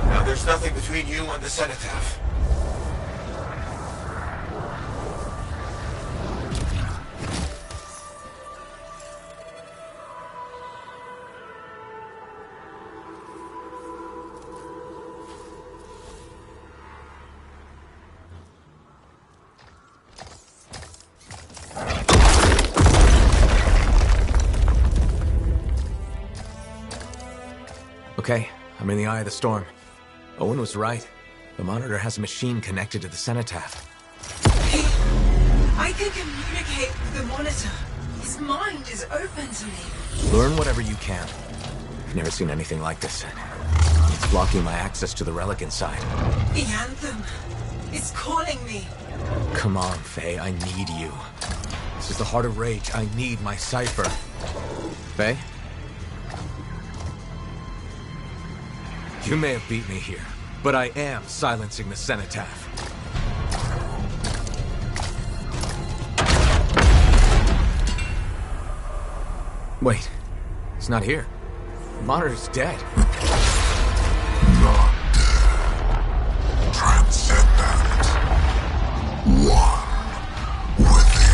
Now there's nothing between you and the cenotaph. Okay, I'm in the eye of the storm. Owen was right. The monitor has a machine connected to the cenotaph. I can communicate with the monitor. His mind is open to me. Learn whatever you can. I've never seen anything like this. It's blocking my access to the relic inside. The anthem. It's calling me. Come on, Faye, I need you. This is the heart of rage. I need my cipher. Faye? You may have beat me here, but I am silencing the cenotaph. Wait, it's not here. The monitor's dead. Not dead. Transcendent. One within.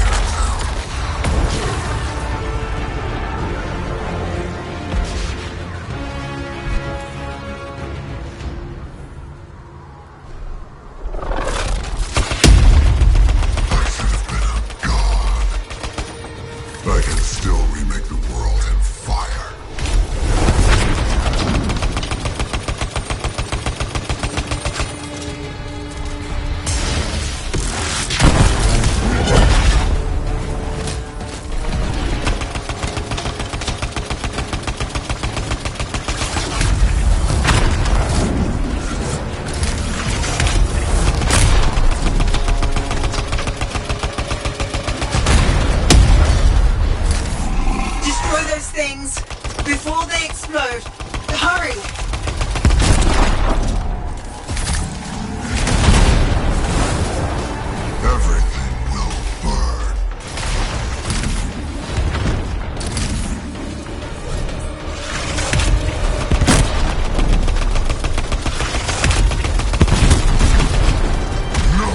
I should have been a god. I can still remake the world in fire. Destroy those things before they explode. Hurry! Everything will burn. No,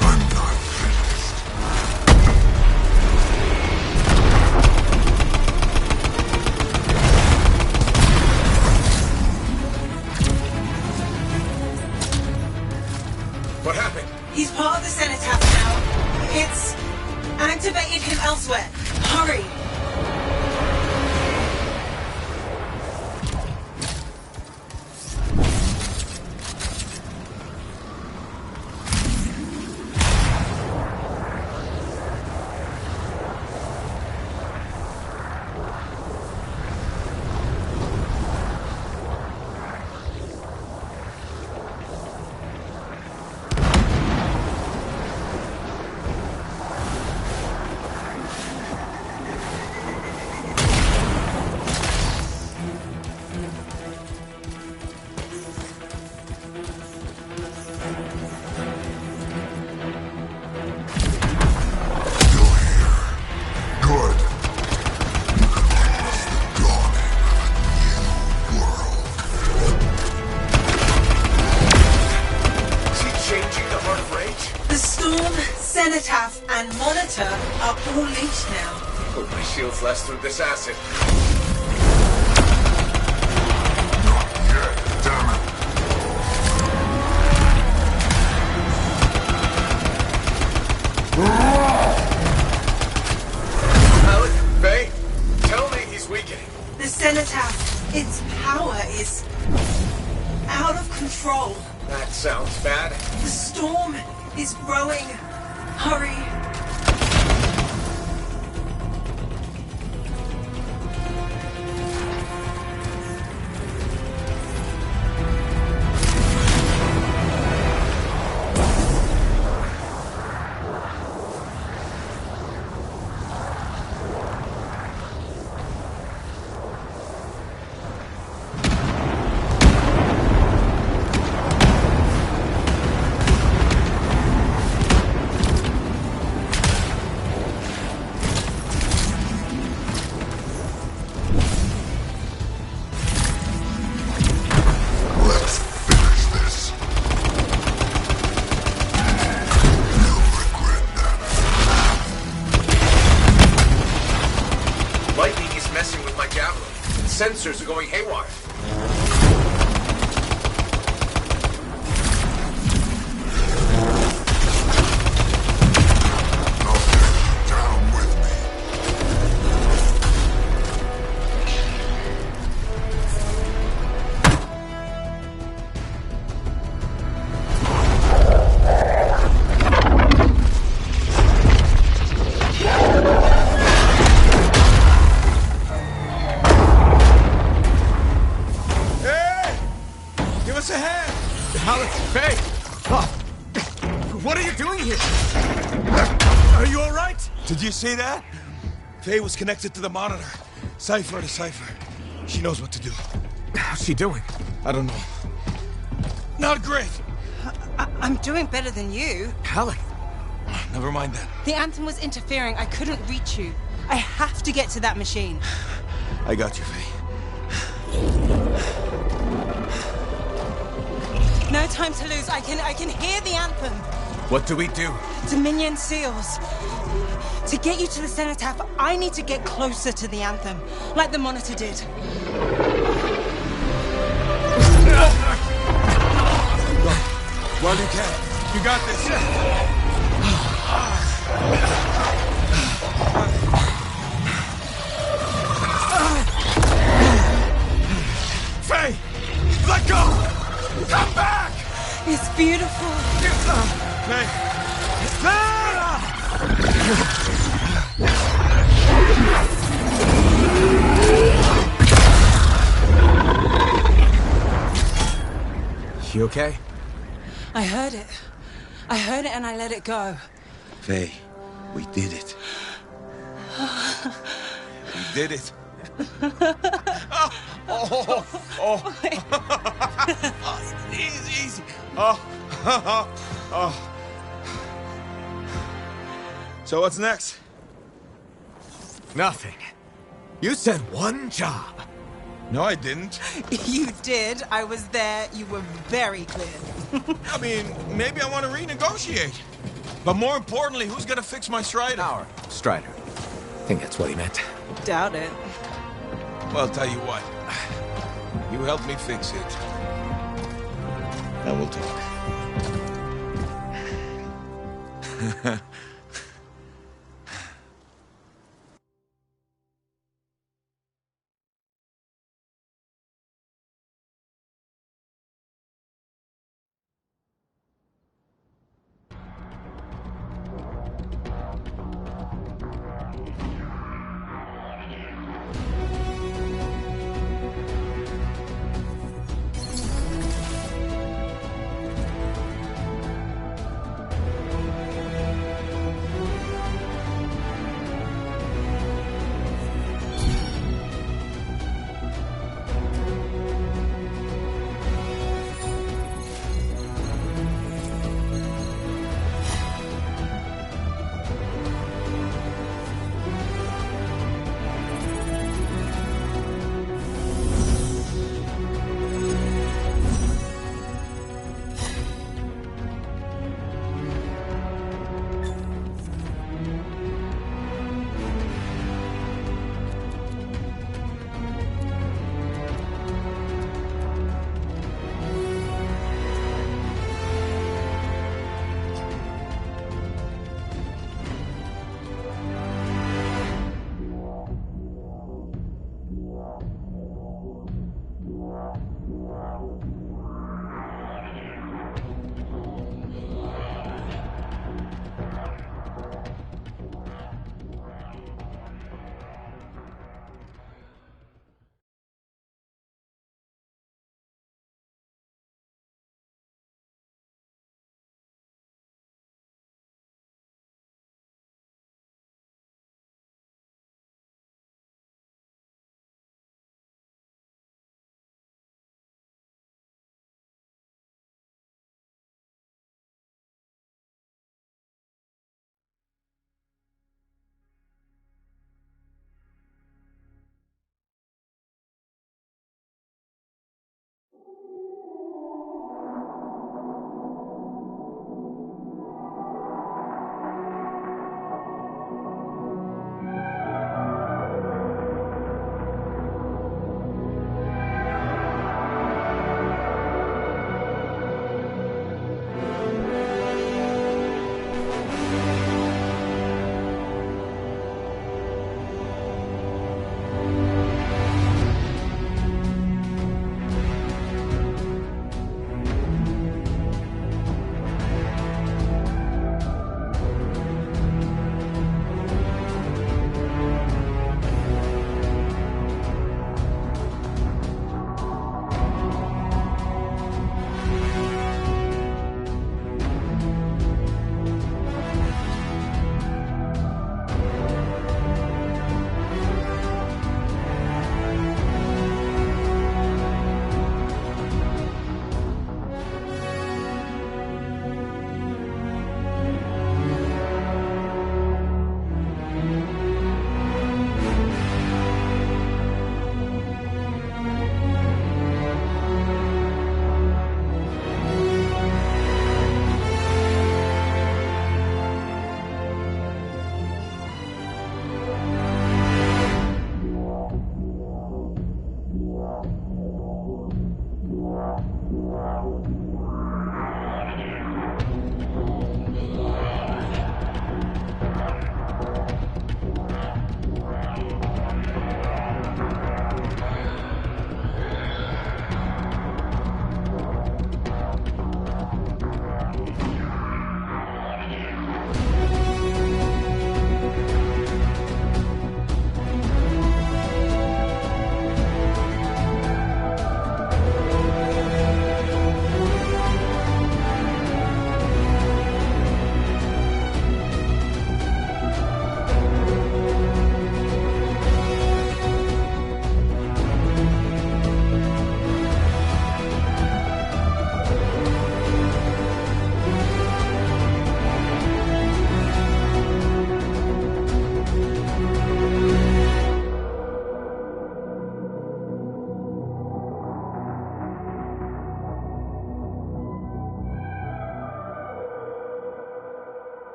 I'm not finished. What happened? He's part of the cenotaph now. It's activated him elsewhere. Hurry! Good. You can witness the dawning of a new world. Is he changing the heart of rage? The storm, cenotaph, and monitor are all linked now. Hope my shield's last through this acid. Not yet, damn it. Alan, Faye, tell me he's weakening. The cenotaph, its power is out of control. That sounds bad. The storm is growing. Hurry. sensors are going haywire. Did you see that? Faye was connected to the monitor. Cipher to cipher. She knows what to do. How's she doing? I don't know. Not great. I'm doing better than you. Halleck. Never mind that. The anthem was interfering. I couldn't reach you. I have to get to that machine. I got you, Faye. No time to lose. I can hear the anthem. What do we do? Dominion seals. To get you to the cenotaph, I need to get closer to the anthem, like the monitor did. Well, you can. You got this. Faye! Let go! Come back! It's beautiful. Faye! You okay? I heard it. I heard it and I let it go. Faye, we did it. We did it. Oh. Easy. Oh. So what's next? Nothing. You said one job. No, I didn't. You did. I was there. You were very clear. I mean, maybe I want to renegotiate. But more importantly, who's gonna fix my Strider? Strider. I think that's what he meant. Doubt it. Well, I'll tell you what. You help me fix it. And we'll talk.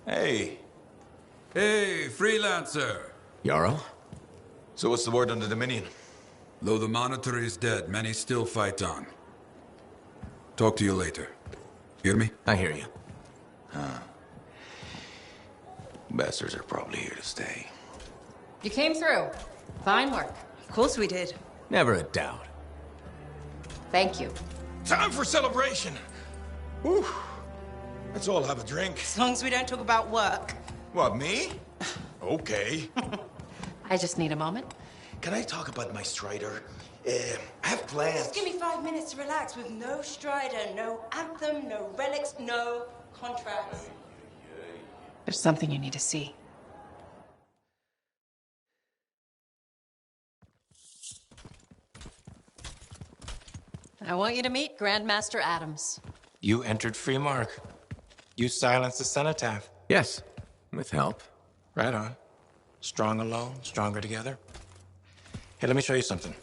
Hey. Hey, freelancer. Jarl? So what's the word on the Dominion? Though the Monitor is dead, many still fight on. Talk to you later. Hear me? I hear you. Bastards are probably here to stay. You came through. Fine work. Of course we did. Never a doubt. Thank you. Time for celebration. Whew. Let's all have a drink. As long as we don't talk about work. What, me? Okay. I just need a moment. Can I talk about my Strider? I have plans. Just give me 5 minutes to relax with no Strider, no anthem, no relics, no contracts. There's something you need to see. I want you to meet Grandmaster Adams. You entered free mark. You silenced the cenotaph. Yes, with help. Right on. Strong alone, stronger together. Hey, let me show you something.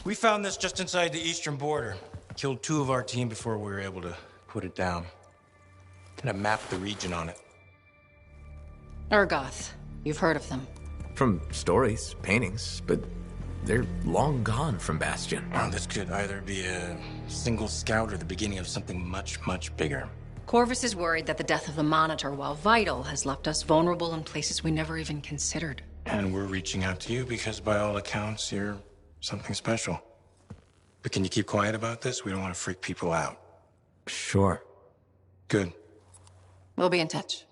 We found this just inside the eastern border. Killed 2 of our team before we were able to put it down. And I mapped the region on it. Urgoth. You've heard of them. From stories, paintings, but they're long gone from Bastion. Oh, this could either be a single scout or the beginning of something much, much bigger. Corvus is worried that the death of the Monitor, while vital, has left us vulnerable in places we never even considered. And we're reaching out to you because by all accounts, you're something special. But can you keep quiet about this? We don't want to freak people out. Sure. Good. We'll be in touch.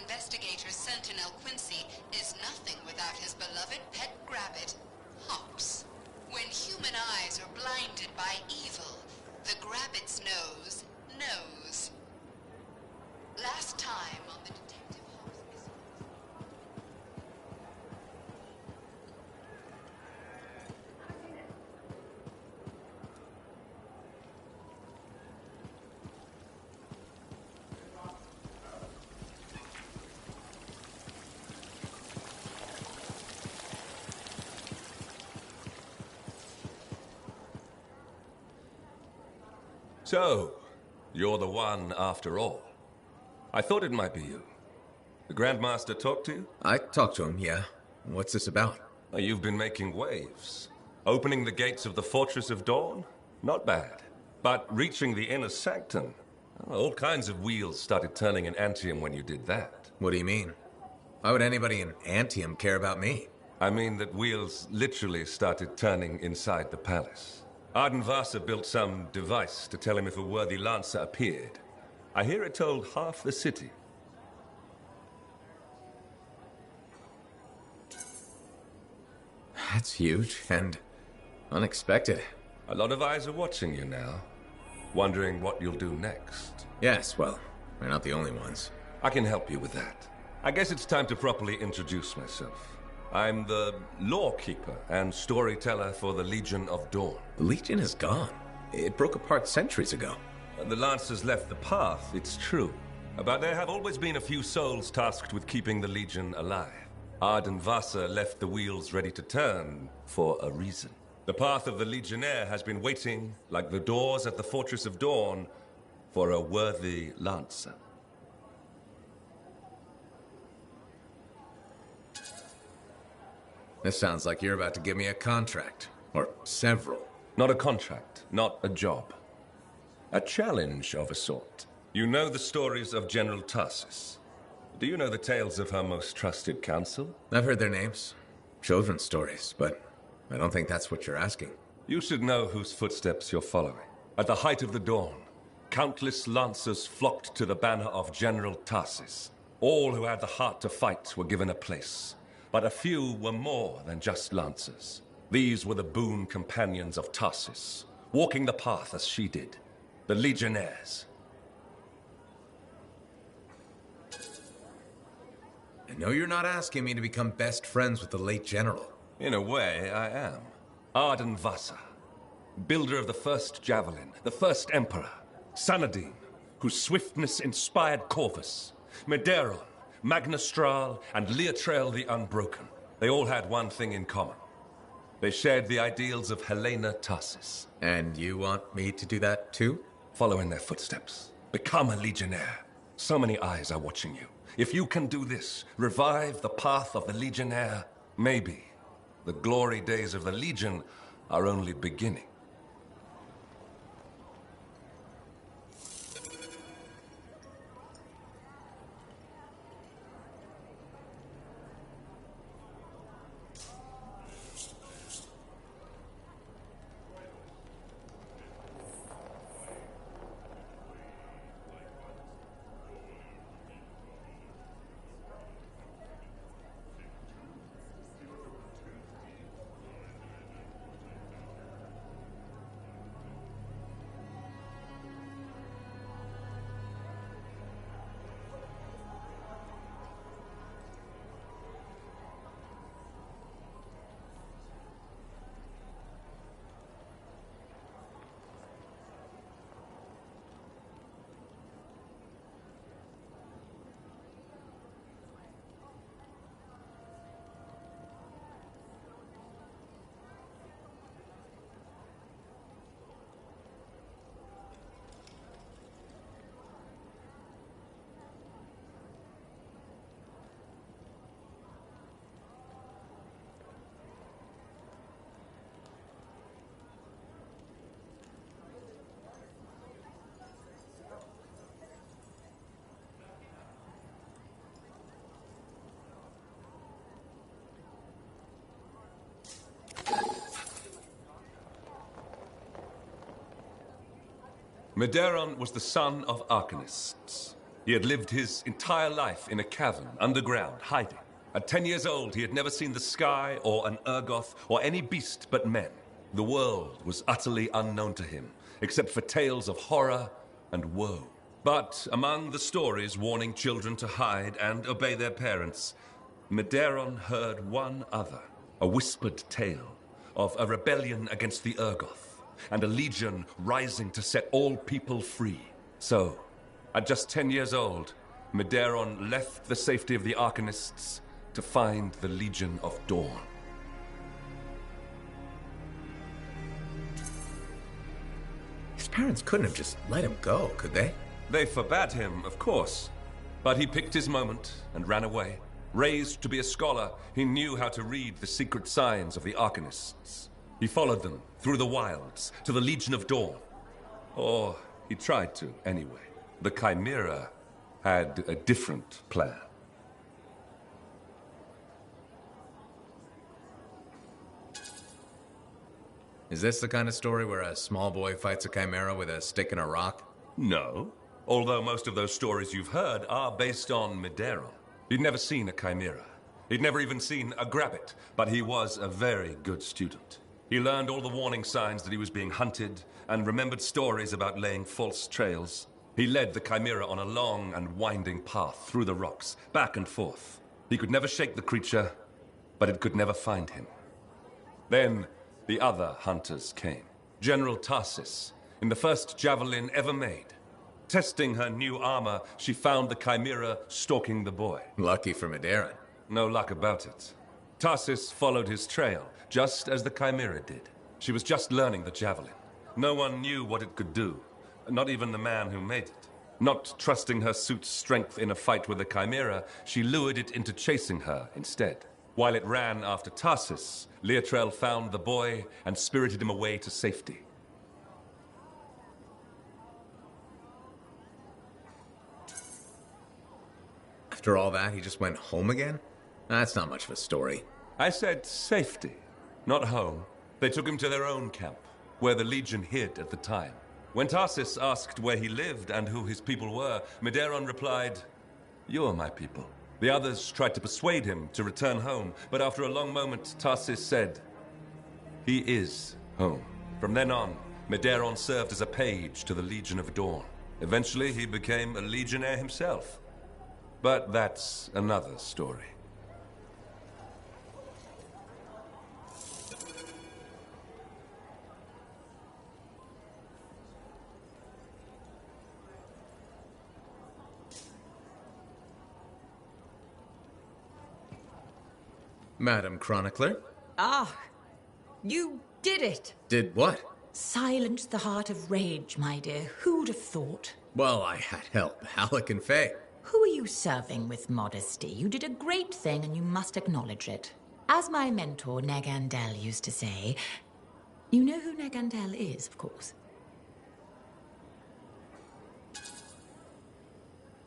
Investigator Sentinel Quincy is nothing without his beloved pet grabbit, Hops. When human eyes are blinded by evil, the grabbit's nose knows. Last time on the Detective Hops... So, you're the one after all. I thought it might be you. The Grandmaster talked to you? I talked to him, yeah. What's this about? You've been making waves. Opening the gates of the Fortress of Dawn? Not bad. But reaching the inner sanctum? All kinds of wheels started turning in Antium when you did that. What do you mean? Why would anybody in Antium care about me? I mean that wheels literally started turning inside the palace. Ardenvasa built some device to tell him if a worthy lancer appeared. I hear it told half the city. That's huge and unexpected. A lot of eyes are watching you now. Wondering what you'll do next? Yes, well, we're not the only ones. I can help you with that. I guess it's time to properly introduce myself. I'm the lawkeeper and storyteller for the Legion of Dawn. The Legion is gone. It broke apart centuries ago. The Lancers left the path, it's true. But there have always been a few souls tasked with keeping the Legion alive. Arden Vasa left the wheels ready to turn for a reason. The path of the Legionnaire has been waiting, like the doors at the Fortress of Dawn, for a worthy Lancer. This sounds like you're about to give me a contract. Or several. Not a contract, not a job. A challenge of a sort. You know the stories of General Tarsus. Do you know the tales of her most trusted counsel? I've heard their names. Children's stories, but I don't think that's what you're asking. You should know whose footsteps you're following. At the height of the dawn, countless lancers flocked to the banner of General Tarsus. All who had the heart to fight were given a place. But a few were more than just lancers. These were the boon companions of Tarsus, walking the path as she did. The Legionnaires. I know you're not asking me to become best friends with the late general. In a way, I am. Arden Vasa, builder of the first javelin, the first emperor. Sanadine, whose swiftness inspired Corvus. Medeiron, Magnastral, and Leotrail the Unbroken. They all had one thing in common. They shared the ideals of Helena Tarsus. And you want me to do that too? Follow in their footsteps. Become a Legionnaire. So many eyes are watching you. If you can do this, revive the path of the Legionnaire, maybe the glory days of the Legion are only beginning. Medeiron was the son of arcanists. He had lived his entire life in a cavern underground, hiding. At 10 years old, he had never seen the sky or an Urgoth or any beast but men. The world was utterly unknown to him, except for tales of horror and woe. But among the stories warning children to hide and obey their parents, Medeiron heard one other, a whispered tale of a rebellion against the Urgoth, and a legion rising to set all people free. So, at just 10 years old, Medeiron left the safety of the Arcanists to find the Legion of Dawn. His parents couldn't have just let him go, could they? They forbade him, of course. But he picked his moment and ran away. Raised to be a scholar, he knew how to read the secret signs of the Arcanists. He followed them through the wilds to the Legion of Dawn. Or he tried to, anyway. The Chimera had a different plan. Is this the kind of story where a small boy fights a Chimera with a stick and a rock? No. Although most of those stories you've heard are based on Medeiron. He'd never seen a Chimera. He'd never even seen a Grabbit, but he was a very good student. He learned all the warning signs that he was being hunted and remembered stories about laying false trails. He led the Chimera on a long and winding path through the rocks, back and forth. He could never shake the creature, but it could never find him. Then the other hunters came. General Tarsis, in the first javelin ever made. Testing her new armor, she found the Chimera stalking the boy. Lucky for Medeiros. No luck about it. Tarsis followed his trail, just as the Chimera did. She was just learning the javelin. No one knew what it could do, not even the man who made it. Not trusting her suit's strength in a fight with the Chimera, she lured it into chasing her instead. While it ran after Tarsis, Leotrel found the boy and spirited him away to safety. After all that, he just went home again? That's not much of a story. I said safety, not home. They took him to their own camp, where the Legion hid at the time. When Tarsis asked where he lived and who his people were, Medeiros replied, "You're my people." The others tried to persuade him to return home, but after a long moment, Tarsis said, "He is home." From then on, Medeiros served as a page to the Legion of Dawn. Eventually, he became a legionnaire himself. But that's another story. Madam Chronicler? Ah, you did it. Did what? Silenced the heart of rage, my dear. Who'd have thought? Well, I had help. Alec and Faye. Who are you serving with modesty? You did a great thing and you must acknowledge it. As my mentor, Nagandel, used to say, you know who Nagandel is, of course.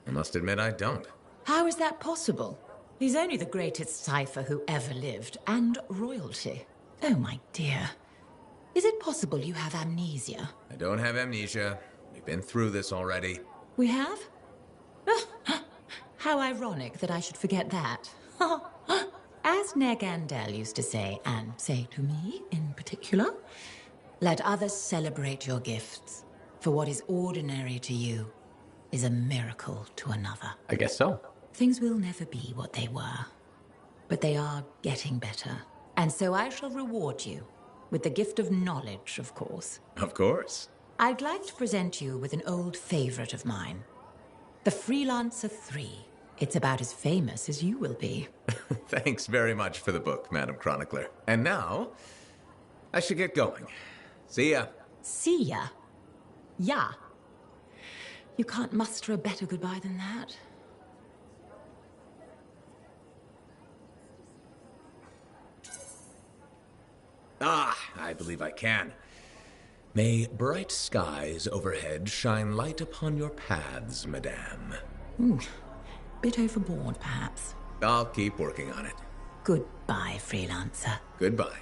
I must admit I don't. How is that possible? He's only the greatest cipher who ever lived, and royalty. Oh, my dear. Is it possible you have amnesia? I don't have amnesia. We've been through this already. We have? How ironic that I should forget that. As Nagandel used to say, and say to me in particular, let others celebrate your gifts, for what is ordinary to you is a miracle to another. I guess so. Things will never be what they were, but they are getting better. And so I shall reward you with the gift of knowledge, of course. Of course. I'd like to present you with an old favorite of mine, The Freelancer 3. It's about as famous as you will be. Thanks very much for the book, Madam Chronicler. And now, I should get going. See ya. See ya? Yeah. You can't muster a better goodbye than that. Ah, I believe I can. May bright skies overhead shine light upon your paths, madame. Bit overboard, perhaps. I'll keep working on it. Goodbye, Freelancer. Goodbye.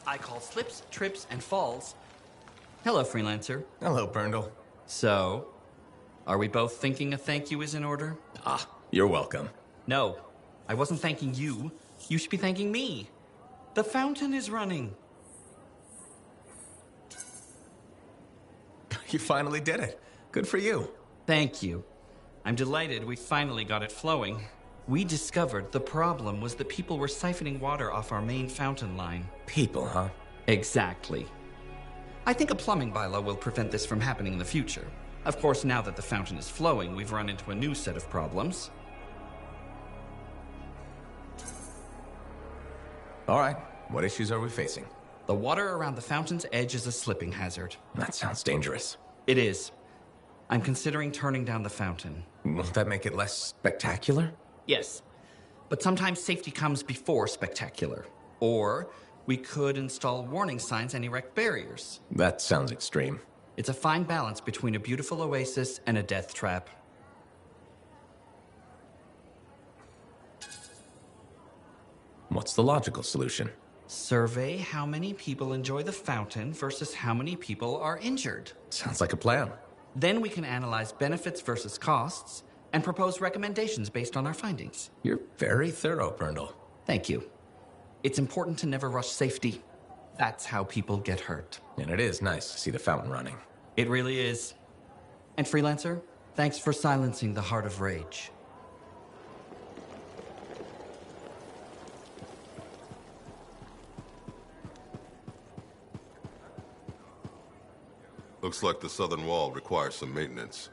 I call slips, trips, and falls. Hello, Freelancer. Hello, Berndl. So, are we both thinking a thank you is in order? Ah, you're welcome. No, I wasn't thanking you. You should be thanking me. The fountain is running. You finally did it. Good for you. Thank you. I'm delighted we finally got it flowing. We discovered the problem was that people were siphoning water off our main fountain line. People, huh? Exactly. I think a plumbing bylaw will prevent this from happening in the future. Of course, now that the fountain is flowing, we've run into a new set of problems. All right. What issues are we facing? The water around the fountain's edge is a slipping hazard. That sounds dangerous. It is. I'm considering turning down the fountain. Won't that make it less spectacular? Yes. But sometimes safety comes before spectacular. Or we could install warning signs and erect barriers. That sounds extreme. It's a fine balance between a beautiful oasis and a death trap. What's the logical solution? Survey how many people enjoy the fountain versus how many people are injured. Sounds like a plan. Then we can analyze benefits versus costs and propose recommendations based on our findings. You're very thorough, Brundle. Thank you. It's important to never rush safety. That's how people get hurt. And it is nice to see the fountain running. It really is. And Freelancer, thanks for silencing the Heart of Rage. Looks like the southern wall requires some maintenance.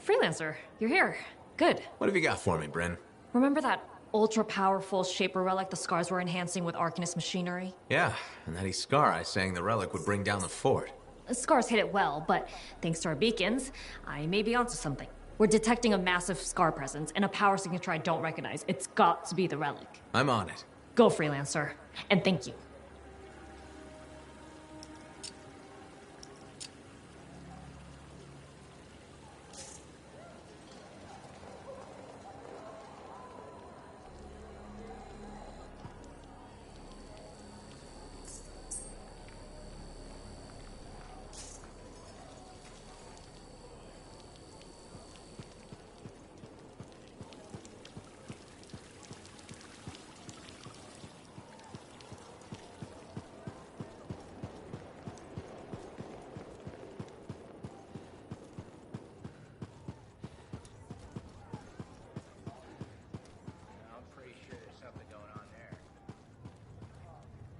Freelancer, you're here. Good. What have you got for me, Bryn? Remember that ultra-powerful Shaper relic the Scars were enhancing with Arcanist machinery? Yeah, and that Scar saying the relic would bring down the fort. The Scars hit it well, but thanks to our beacons, I may be onto something. We're detecting a massive Scar presence and a power signature I don't recognize. It's got to be the relic. I'm on it. Go, Freelancer. And thank you.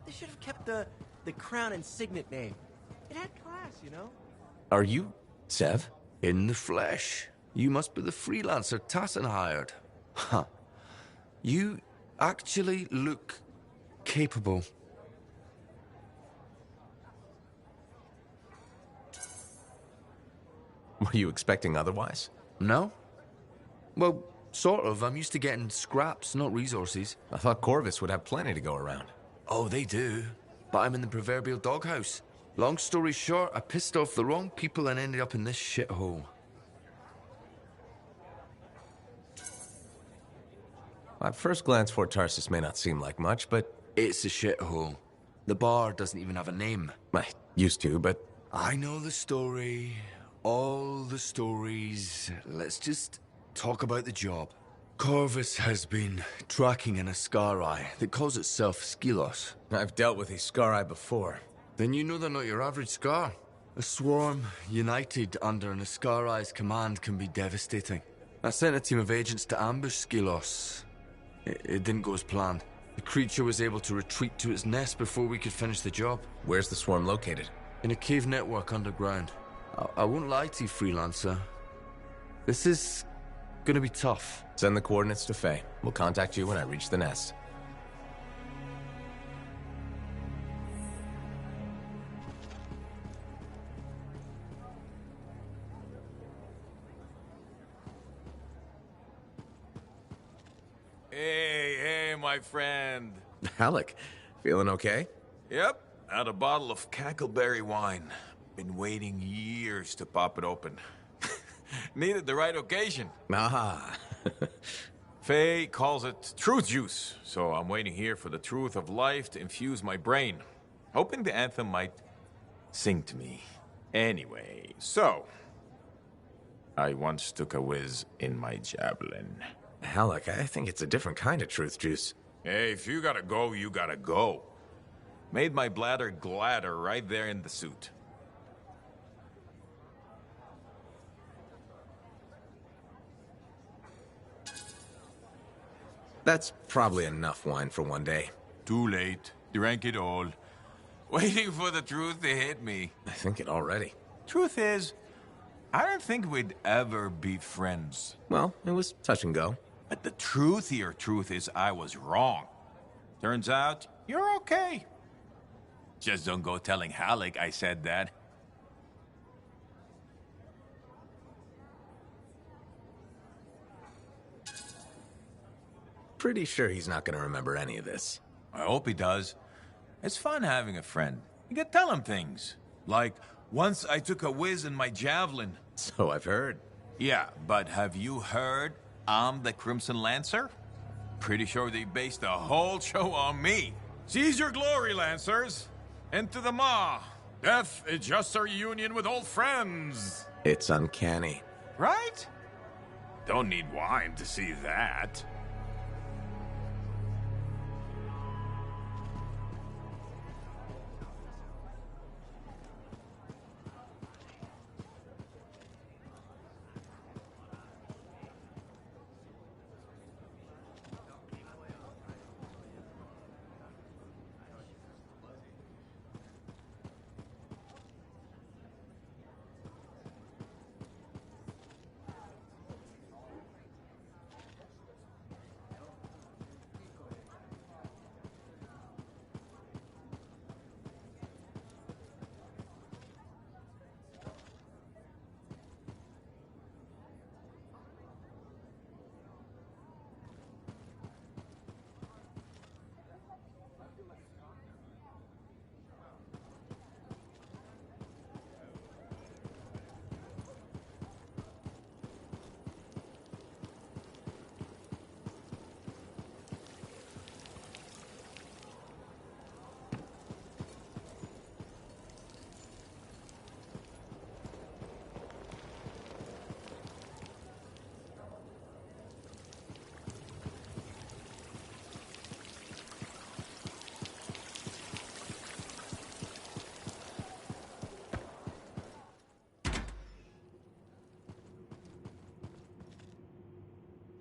They should have kept the crown and signet name. It had class, you know? Are you Sev? In the flesh. You must be the freelancer Tassin hired. Huh. You actually look capable. Were you expecting otherwise? No. Well, sort of. I'm used to getting scraps, not resources. I thought Corvus would have plenty to go around. Oh, they do. But I'm in the proverbial doghouse. Long story short, I pissed off the wrong people and ended up in this shithole. At first glance, Fort Tarsus may not seem like much, but... It's a shithole. The bar doesn't even have a name. I used to, but... I know the story. All the stories. Let's just talk about the job. Corvus has been tracking an Ascari that calls itself Skylos. I've dealt with Ascari before. Then you know they're not your average Scar. A swarm united under an Ascari's command can be devastating. I sent a team of agents to ambush Skylos. It didn't go as planned. The creature was able to retreat to its nest before we could finish the job. Where's the swarm located? In a cave network underground. I won't lie to you, Freelancer. This is gonna be tough. Send the coordinates to Faye. We'll contact you when I reach the nest. Hey, my friend. Alec, feeling okay? Yep, had a bottle of cackleberry wine. Been waiting years to pop it open. Needed the right occasion. Ah. Faye calls it truth juice, so I'm waiting here for the truth of life to infuse my brain. Hoping the anthem might sing to me. Anyway, so... I once took a whiz in my javelin. Alec, I think it's a different kind of truth juice. Hey, if you gotta go, you gotta go. Made my bladder gladder right there in the suit. That's probably enough wine for one day. Too late. Drank it all. Waiting for the truth to hit me. I think it already. Truth is, I don't think we'd ever be friends. Well, it was touch and go. But the truthier truth is I was wrong. Turns out, you're okay. Just don't go telling Halleck I said that. Pretty sure he's not gonna remember any of this. I hope he does. It's fun having a friend. You can tell him things. Like, once I took a whiz in my javelin. So I've heard. Yeah, but have you heard I'm the Crimson Lancer? Pretty sure they based the whole show on me. Seize your glory, Lancers! Into the maw! Death is just our union with old friends! It's uncanny. Right? Don't need wine to see that.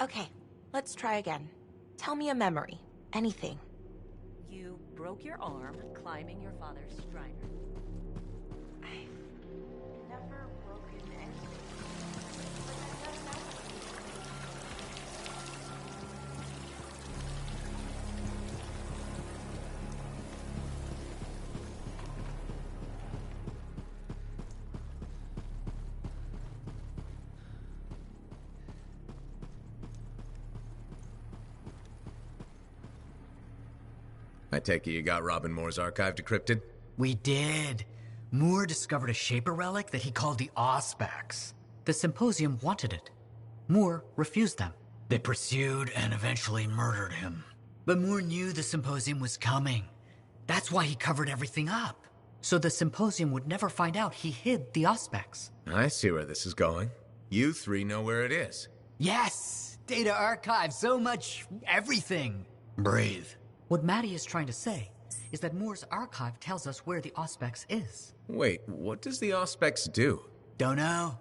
Okay, let's try again. Tell me a memory. Anything. You broke your arm climbing your father's strider. I've never broken anything. I take it you got Robin Moore's archive decrypted? We did. Moore discovered a Shaper relic that he called the Auspex. The Symposium wanted it. Moore refused them. They pursued and eventually murdered him. But Moore knew the Symposium was coming. That's why he covered everything up. So the Symposium would never find out he hid the Auspex. I see where this is going. You three know where it is. Yes! Data archive, so much everything. Breathe. What Maddie is trying to say is that Moore's archive tells us where the Auspex is. Wait, what does the Auspex do? Don't know.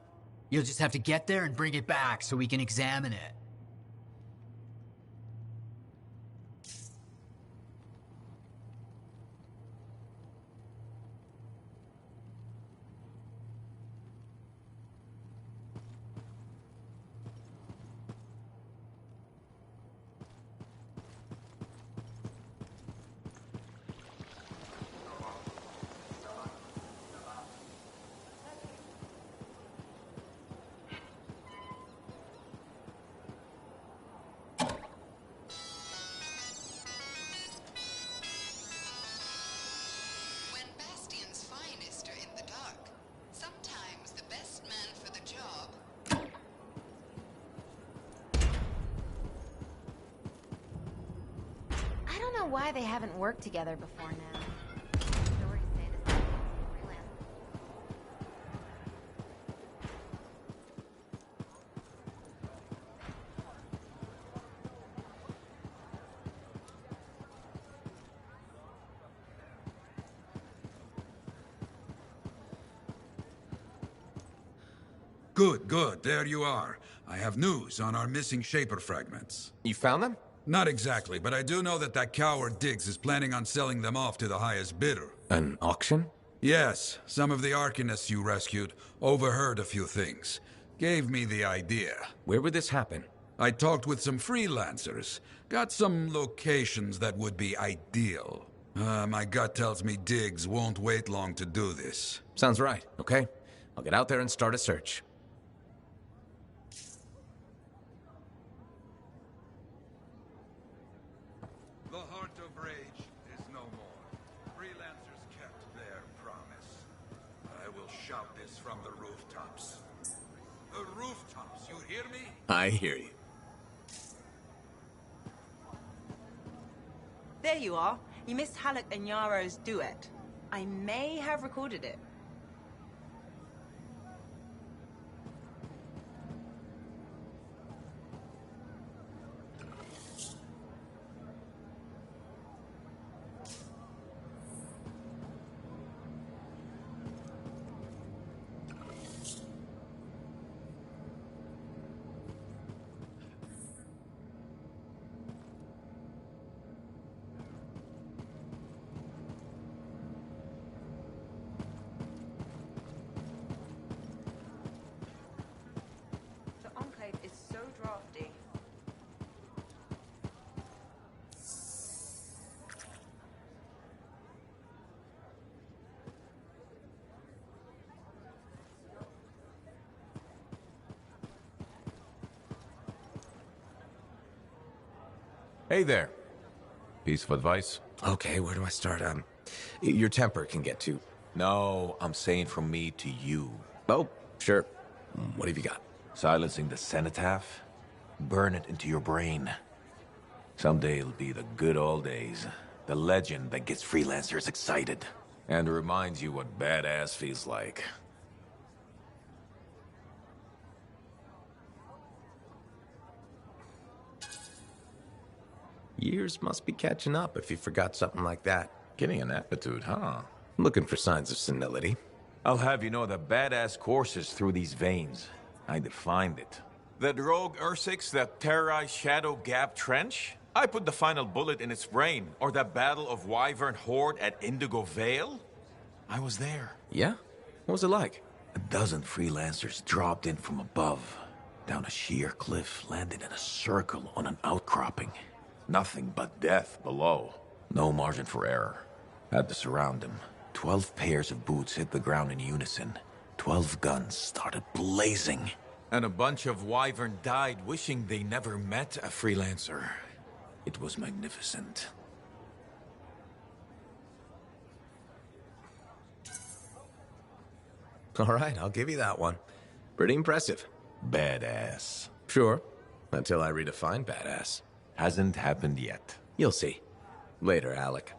You'll just have to get there and bring it back so we can examine it. Why they haven't worked together before now. Good, good. There you are. I have news on our missing Shaper fragments. You found them? Not exactly, but I do know that coward Diggs is planning on selling them off to the highest bidder. An auction? Yes, some of the Arcanists you rescued overheard a few things. Gave me the idea. Where would this happen? I talked with some freelancers. Got some locations that would be ideal. My gut tells me Diggs won't wait long to do this. Sounds right. Okay. I'll get out there and start a search. The heart of rage is no more. Freelancers kept their promise. I will shout this from the rooftops. The rooftops, you hear me? I hear you. There you are. You missed Halleck and Yaro's duet. I may have recorded it. Hey there. Piece of advice? Okay, where do I start? Your temper can get to... No, I'm saying from me to you. Oh, sure. What have you got? Silencing the cenotaph? Burn it into your brain. Someday it'll be the good old days. The legend that gets freelancers excited. And reminds you what badass feels like. Years must be catching up if you forgot something like that. Getting an aptitude, huh? Looking for signs of senility. I'll have you know that badass courses through these veins. I defined it. That rogue Ursix that terrorized Shadow Gap Trench? I put the final bullet in its brain. Or that battle of Wyvern Horde at Indigo Vale? I was there. Yeah? What was it like? A dozen freelancers dropped in from above. Down a sheer cliff, landed in a circle on an outcropping. Nothing but death below. No margin for error. Had to surround him. 12 pairs of boots hit the ground in unison. 12 guns started blazing. And a bunch of Wyvern died wishing they never met a freelancer. It was magnificent. All right, I'll give you that one. Pretty impressive. Badass. Sure. Until I redefine badass. Hasn't happened yet. You'll see. Later, Alec.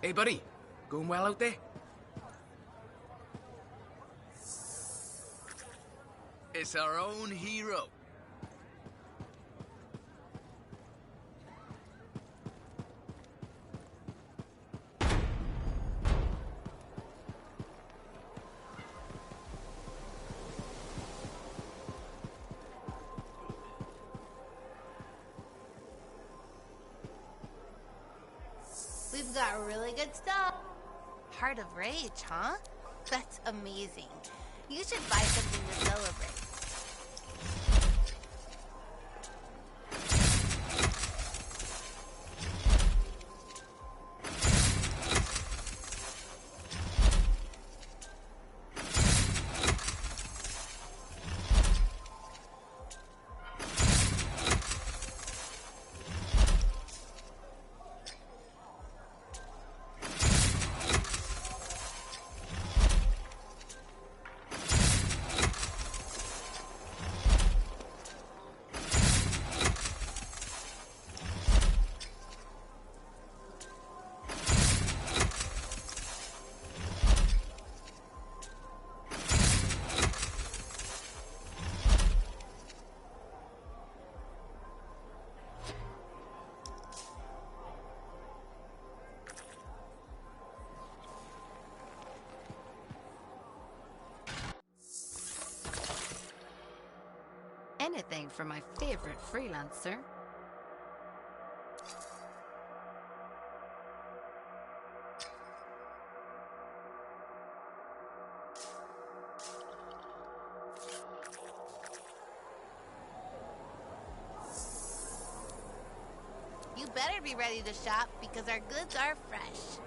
Hey, buddy. Going well out there? It's our own hero. We've got really good stuff. Heart of Rage, huh? That's amazing. You should buy something to celebrate. Anything for my favorite freelancer. You better be ready to shop because our goods are fresh.